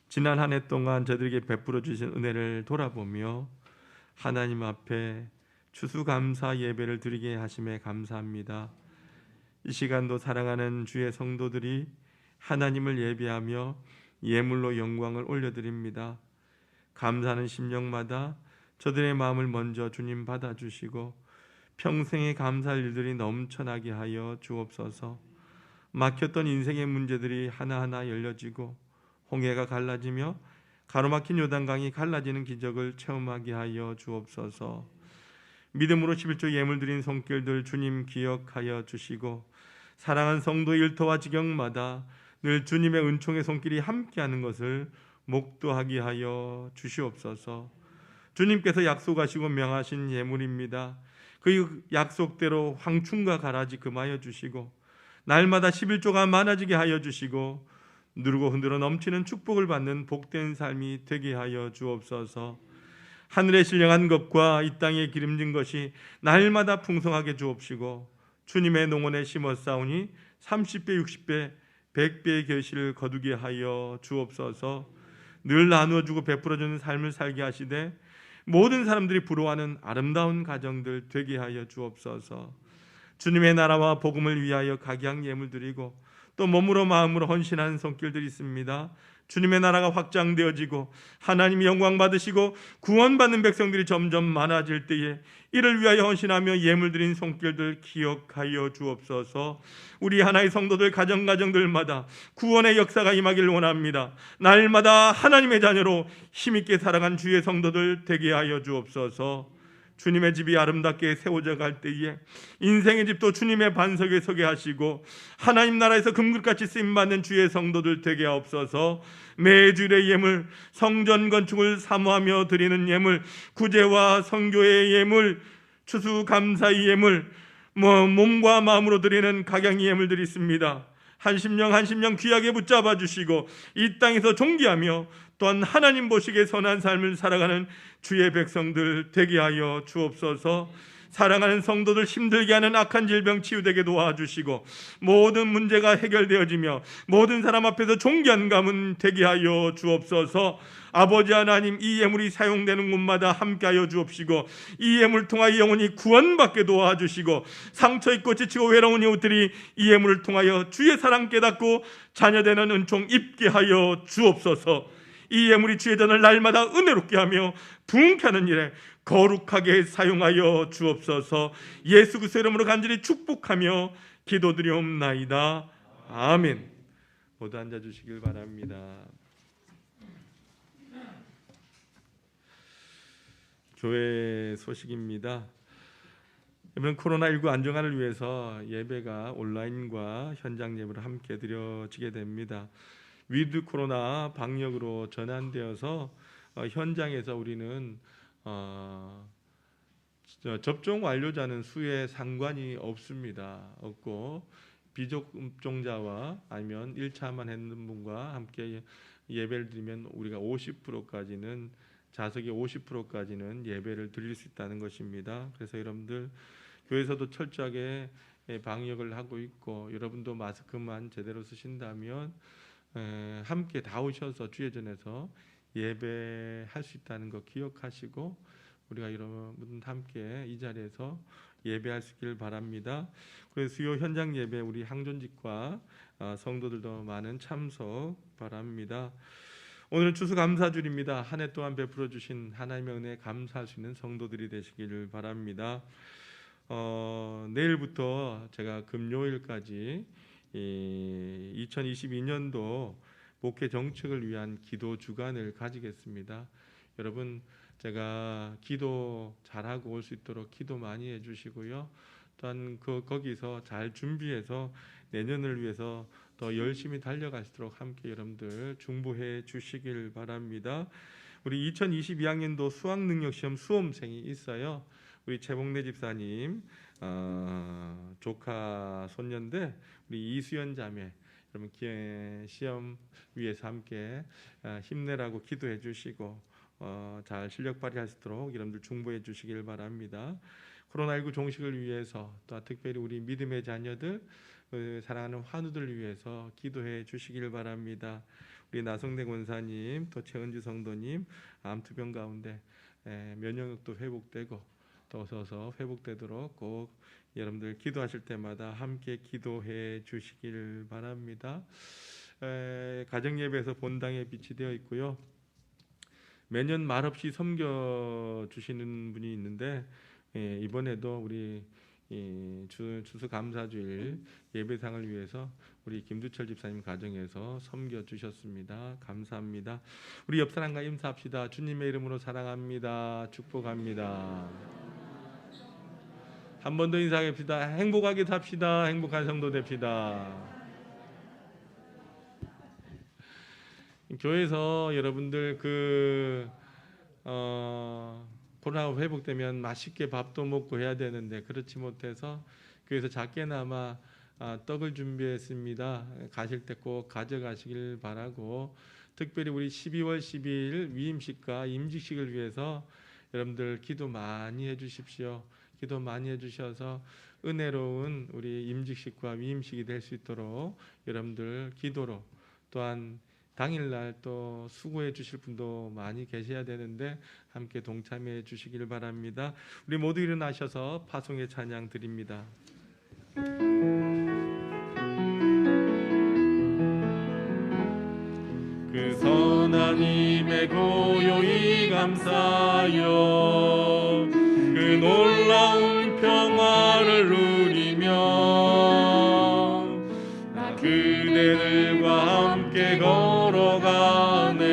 지난 한 해 동안 저들에게 베풀어 주신 은혜를 돌아보며 하나님 앞에 추수감사 예배를 드리게 하심에 감사합니다. 이 시간도 사랑하는 주의 성도들이 하나님을 예배하며 예물로 영광을 올려드립니다. 감사하는 심령마다 저들의 마음을 먼저 주님 받아주시고 평생에 감사할 일들이 넘쳐나게 하여 주옵소서. 막혔던 인생의 문제들이 하나하나 열려지고 홍해가 갈라지며 가로막힌 요단강이 갈라지는 기적을 체험하게 하여 주옵소서. 믿음으로 11조 예물 드린 손길들 주님 기억하여 주시고 사랑하는 성도 일터와 지경마다 늘 주님의 은총의 손길이 함께하는 것을 목도하게 하여 주시옵소서. 주님께서 약속하시고 명하신 예물입니다. 그 약속대로 황충과 가라지 금하여 주시고 날마다 11조가 많아지게 하여 주시고 누르고 흔들어 넘치는 축복을 받는 복된 삶이 되게 하여 주옵소서. 하늘에 신령한 것과 이 땅에 기름진 것이 날마다 풍성하게 주옵시고 주님의 농원에 심었사오니 30배 60배 100배의 결실을 거두게 하여 주옵소서. 늘 나누어주고 베풀어주는 삶을 살게 하시되 모든 사람들이 부러워하는 아름다운 가정들 되게 하여 주옵소서. 주님의 나라와 복음을 위하여 각양 예물 드리고 또 몸으로 마음으로 헌신하는 손길들이 있습니다. 주님의 나라가 확장되어지고 하나님이 영광 받으시고 구원받는 백성들이 점점 많아질 때에 이를 위하여 헌신하며 예물 드린 손길들 기억하여 주옵소서. 우리 하나의 성도들 가정들마다 구원의 역사가 임하길 원합니다. 날마다 하나님의 자녀로 힘있게 살아간 주의 성도들 되게 하여 주옵소서. 주님의 집이 아름답게 세워져 갈 때에 인생의 집도 주님의 반석에 서게 하시고 하나님 나라에서 금글같이 쓰임받는 주의 성도들 되게 하옵소서. 매주일의 예물, 성전 건축을 사모하며 드리는 예물, 구제와 선교의 예물, 추수감사의 예물, 몸과 마음으로 드리는 각양의 예물들이 있습니다. 한 심령 귀하게 붙잡아 주시고 이 땅에서 존귀하며 또한 하나님 보시기에 선한 삶을 살아가는 주의 백성들 되게 하여 주옵소서. 사랑하는 성도들 힘들게 하는 악한 질병 치유되게 도와주시고 모든 문제가 해결되어지며 모든 사람 앞에서 존귀한 가문 되게 하여 주옵소서. 아버지 하나님, 이 예물이 사용되는 곳마다 함께하여 주옵시고 이 예물을 통하여 영혼이 구원받게 도와주시고 상처 입고 지치고 외로운 이웃들이 이 예물을 통하여 주의 사랑 깨닫고 자녀되는 은총 입게 하여 주옵소서. 이 예물이 주의 전을 날마다 은혜롭게 하며 부흥케 하는 일에 거룩하게 사용하여 주옵소서. 예수 그리스도의 이름으로 간절히 축복하며 기도드리옵나이다. 아멘. 모두 앉아주시길 바랍니다. 교회 소식입니다. 이번 코로나19 안정화를 위해서 예배가 온라인과 현장 예배로 함께 드려지게 됩니다. 위드 코로나 방역으로 전환되어서 현장에서 우리는 접종 완료자는 수에 상관이 없고 비접종자와 아니면 1차만 했는 분과 함께 예배를 드리면 우리가 50%까지는 좌석의 50%까지는 예배를 드릴 수 있다는 것입니다. 그래서 여러분들 교회에서도 철저하게 방역을 하고 있고 여러분도 마스크만 제대로 쓰신다면 함께 다 오셔서 주예전에서 예배할 수 있다는 거 기억하시고 우리가 여러분 함께 이 자리에서 예배할 수 있기를 바랍니다. 그래서 수요 현장 예배 우리 항존직과 성도들도 많은 참석 바랍니다. 오늘은 추수감사주일입니다. 한 해 동안 베풀어 주신 하나님의 은혜에 감사할 수 있는 성도들이 되시기를 바랍니다. 내일부터 제가 금요일까지 2022년도 목회 정책을 위한 기도 주간을 가지겠습니다. 여러분, 제가 기도 잘하고 올 수 있도록 기도 많이 해주시고요. 또한 거기서 잘 준비해서 내년을 위해서 더 열심히 달려갈 수 있도록 함께 여러분들 중보해 주시길 바랍니다. 우리 2022학년도 수학능력시험 수험생이 있어요. 우리 최봉래 집사님 조카 손녀인데 우리 이수연 자매, 여러분 시험 위해서 함께 힘내라고 기도해 주시고 잘 실력 발휘할 수 있도록 여러분들 중보해 주시길 바랍니다. 코로나19 종식을 위해서 또 특별히 우리 믿음의 자녀들, 사랑하는 환우들 위해서 기도해 주시길 바랍니다. 우리 나성대 권사님, 또 최은주 성도님 암투병 가운데 면역력도 회복되고 또 어서 회복되도록 꼭 여러분들 기도하실 때마다 함께 기도해 주시길 바랍니다. 가정예배에서 본당에 빛이 되어 있고요. 매년 말없이 섬겨주시는 분이 있는데 이번에도 우리 추수감사주일 예배상을 위해서 우리 김두철 집사님 가정에서 섬겨주셨습니다. 감사합니다. 우리 옆사람과 인사합시다. 주님의 이름으로 사랑합니다. 축복합니다. 한 번 더 인사합시다. 행복하게 삽시다. 행복한 성도 됩시다. 교회에서 여러분들 코로나가 회복되면 맛있게 밥도 먹고 해야 되는데 그렇지 못해서 교회에서 작게나마 떡을 준비했습니다. 가실 때 꼭 가져가시길 바라고, 특별히 우리 12월 12일 위임식과 임직식을 위해서 여러분들 기도 많이 해주십시오. 기도 많이 해주셔서 은혜로운 우리 임직식과 위임식이 될 수 있도록 여러분들 기도로, 또한 당일날 또 수고해 주실 분도 많이 계셔야 되는데 함께 동참해 주시길 바랍니다. 우리 모두 일어나셔서 파송의 찬양 드립니다. 그 선하님의 고요히 감사하여 그 놀라운 평화를 누리며 나 그대들과 함께 걸어가네.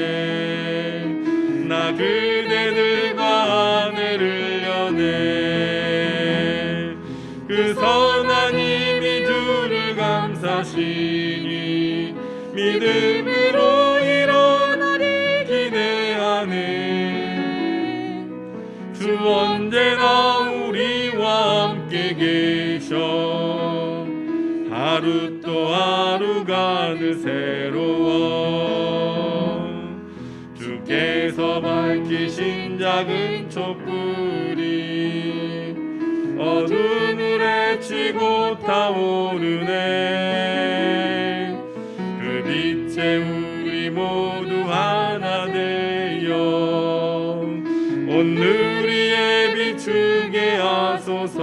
나 그대들과 아내를 여네. 그 선하님이 주를 감사시니 믿음으로 일어나리 기대하네. 주 언제나 우리와 함께 계셔. 하루 또 하루가 늘 새로워. 주께서 밝히신 작은 촛불이 어둠을 헤치고 타오르네. 그 빛에 우리 모두 하나 되어 온 누리에 비추게 하소서.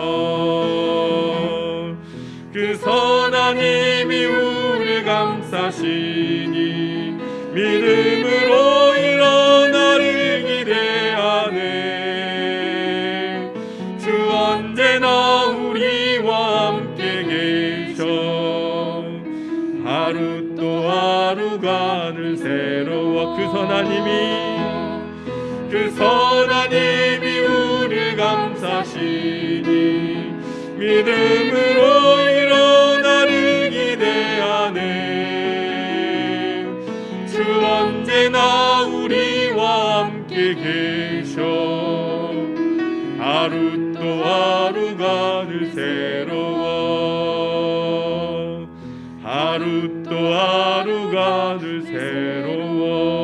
그 선하님이 우리를 감싸시니 믿음으로 일어나를 기대하네. 주 언제나 우리와 함께 계셔. 하루 또 하루가 늘 새로워. 그 선하님이 우리를 감싸시니 믿음으로 일어나를 기대하네. 주 언제나 우리와 함께 계셔. 하루 또 하루가 늘 새로워. 하루 또 하루가 늘 새로워.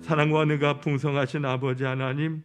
사랑과 은혜가 풍성하신 아버지 하나님,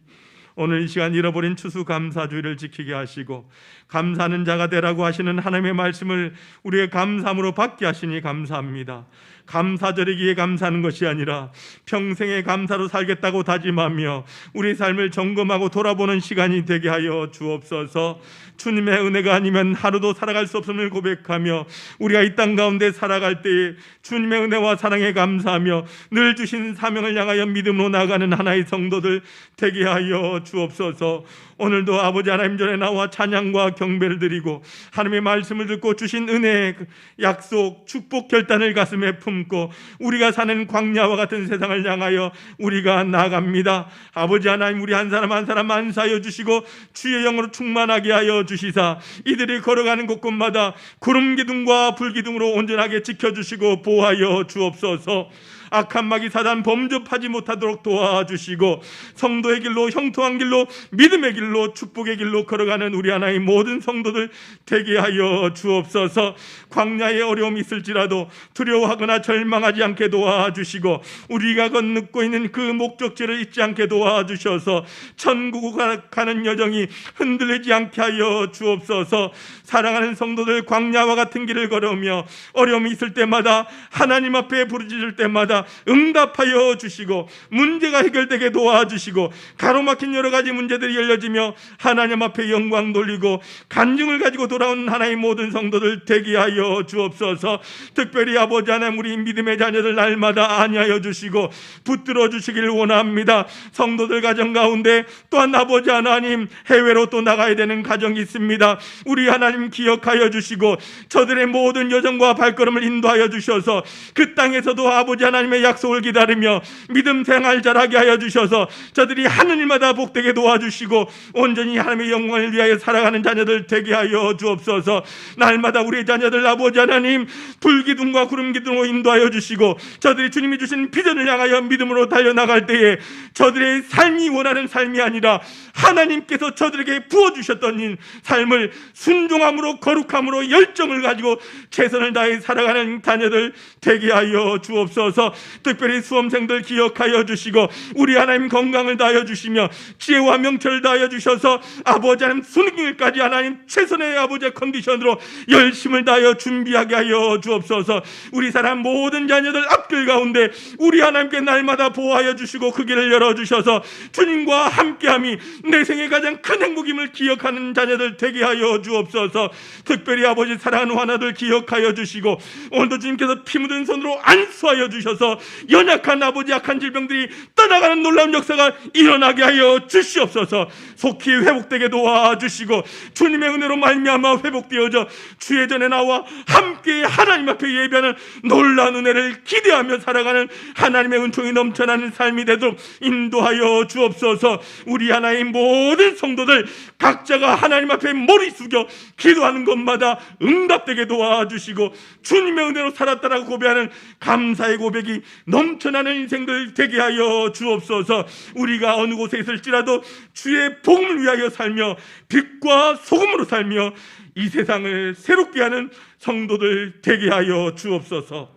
오늘 이 시간 잃어버린 추수감사주의를 지키게 하시고 감사하는 자가 되라고 하시는 하나님의 말씀을 우리의 감사함으로 받게 하시니 감사합니다. 감사드리기에 감사하는 것이 아니라 평생의 감사로 살겠다고 다짐하며 우리 삶을 점검하고 돌아보는 시간이 되게 하여 주옵소서. 주님의 은혜가 아니면 하루도 살아갈 수 없음을 고백하며 우리가 이 땅 가운데 살아갈 때에 주님의 은혜와 사랑에 감사하며 늘 주신 사명을 향하여 믿음으로 나아가는 하나의 성도들 되게 하여 주옵소서. 오늘도 아버지 하나님 전에 나와 찬양과 경배를 드리고 하나님의 말씀을 듣고 주신 은혜, 약속, 축복 결단을 가슴에 품고 우리가 사는 광야와 같은 세상을 향하여 우리가 나아갑니다. 아버지 하나님, 우리 한 사람 한 사람 안사하여 주시고 주의 영으로 충만하게 하여 주시사 이들이 걸어가는 곳곳마다 구름 기둥과 불 기둥으로 온전하게 지켜주시고 보호하여 주옵소서. 악한 마귀 사단 범접하지 못하도록 도와주시고 성도의 길로, 형통한 길로, 믿음의 길로, 축복의 길로 걸어가는 우리 하나의 모든 성도들 되게 하여 주옵소서. 광야에 어려움이 있을지라도 두려워하거나 절망하지 않게 도와주시고 우리가 건너고 있는 그 목적지를 잊지 않게 도와주셔서 천국으로 가는 여정이 흔들리지 않게 하여 주옵소서. 사랑하는 성도들 광야와 같은 길을 걸으며 어려움이 있을 때마다 하나님 앞에 부르짖을 때마다 응답하여 주시고 문제가 해결되게 도와주시고 가로막힌 여러 가지 문제들이 열려지며 하나님 앞에 영광 돌리고 간증을 가지고 돌아오는 하나의 모든 성도들 되게 하여 주옵소서. 특별히 아버지 하나님, 우리 믿음의 자녀들 날마다 안위하여 주시고 붙들어 주시길 원합니다. 성도들 가정 가운데 또한 아버지 하나님, 해외로 또 나가야 되는 가정이 있습니다. 우리 하나님 기억하여 주시고 저들의 모든 여정과 발걸음을 인도하여 주셔서 그 땅에서도 아버지 하나님의 약속을 기다리며 믿음 생활 잘하게 하여 주셔서 저들이 하느님마다 복되게 도와주시고 온전히 하나님의 영광을 위하여 살아가는 자녀들 되게 하여 주옵소서. 날마다 우리 자녀들 아버지 하나님 불기둥과 구름기둥으로 인도하여 주시고 저들이 주님이 주신 비전을 향하여 믿음으로 달려나갈 때에 저들의 삶이 원하는 삶이 아니라 하나님께서 저들에게 부어주셨던 삶을 순종함으로 거룩함으로 열정을 가지고 최선을 다해 살아가는 자녀들 되게 하여 주옵소서. 특별히 수험생들 기억하여 주시고 우리 하나님 건강을 다하여 주시며 지혜와 명철을 다하여 주셔서 아버지 하나님 순응일까지 하나님 최선의 아버지의 컨디션으로 열심을 다하여 준비하게 하여 주옵소서. 우리 사람 모든 자녀들 앞길 가운데 우리 하나님께 날마다 보호하여 주시고 그 길을 열어주셔서 주님과 함께함이 내 생의 가장 큰 행복임을 기억하는 자녀들 되게 하여 주옵소서. 특별히 아버지 사랑하는 환아들 기억하여 주시고 오늘도 주님께서 피 묻은 손으로 안수하여 주셔서 연약한 아버지 악한 질병들이 떠나가는 놀라운 역사가 일어나게 하여 주시옵소서. 속히 회복되게 도와주시고 주님의 은혜로 말미암아 회복되어져 주의 전에 나와 함께 하나님 앞에 예배하는 놀라운 은혜를 기대하며 살아가는 하나님의 은총이 넘쳐나는 삶이 되도록 인도하여 주옵소서. 우리 하나의 모든 성도들 각자가 하나님 앞에 머리 숙여 기도하는 것마다 응답되게 도와주시고 주님의 은혜로 살았다라고 고백하는 감사의 고백이 넘쳐나는 인생들 되게 하여 주옵소서. 우리가 어느 곳에 있을지라도 주의 복음을 위하여 살며 빛과 소금으로 살며 이 세상을 새롭게 하는 성도들 되게 하여 주옵소서.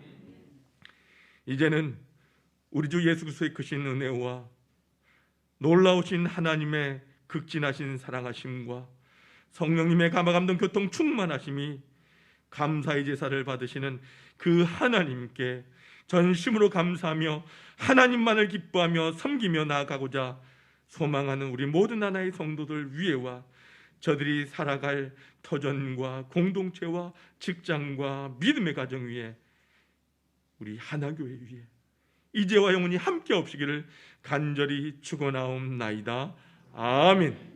이제는 우리 주 예수 그리스도의 크신 은혜와 놀라우신 하나님의 극진하신 사랑하심과 성령님의 감화감동 교통 충만하심이 감사의 제사를 받으시는 그 하나님께 전심으로 감사하며 하나님만을 기뻐하며 섬기며 나아가고자 소망하는 우리 모든 하나의 성도들 위에와 저들이 살아갈 터전과 공동체와 직장과 믿음의 가정 위에 우리 하나교회 위에 이제와 영원히 함께 없으기를 간절히 축원하옵나이다. 아멘.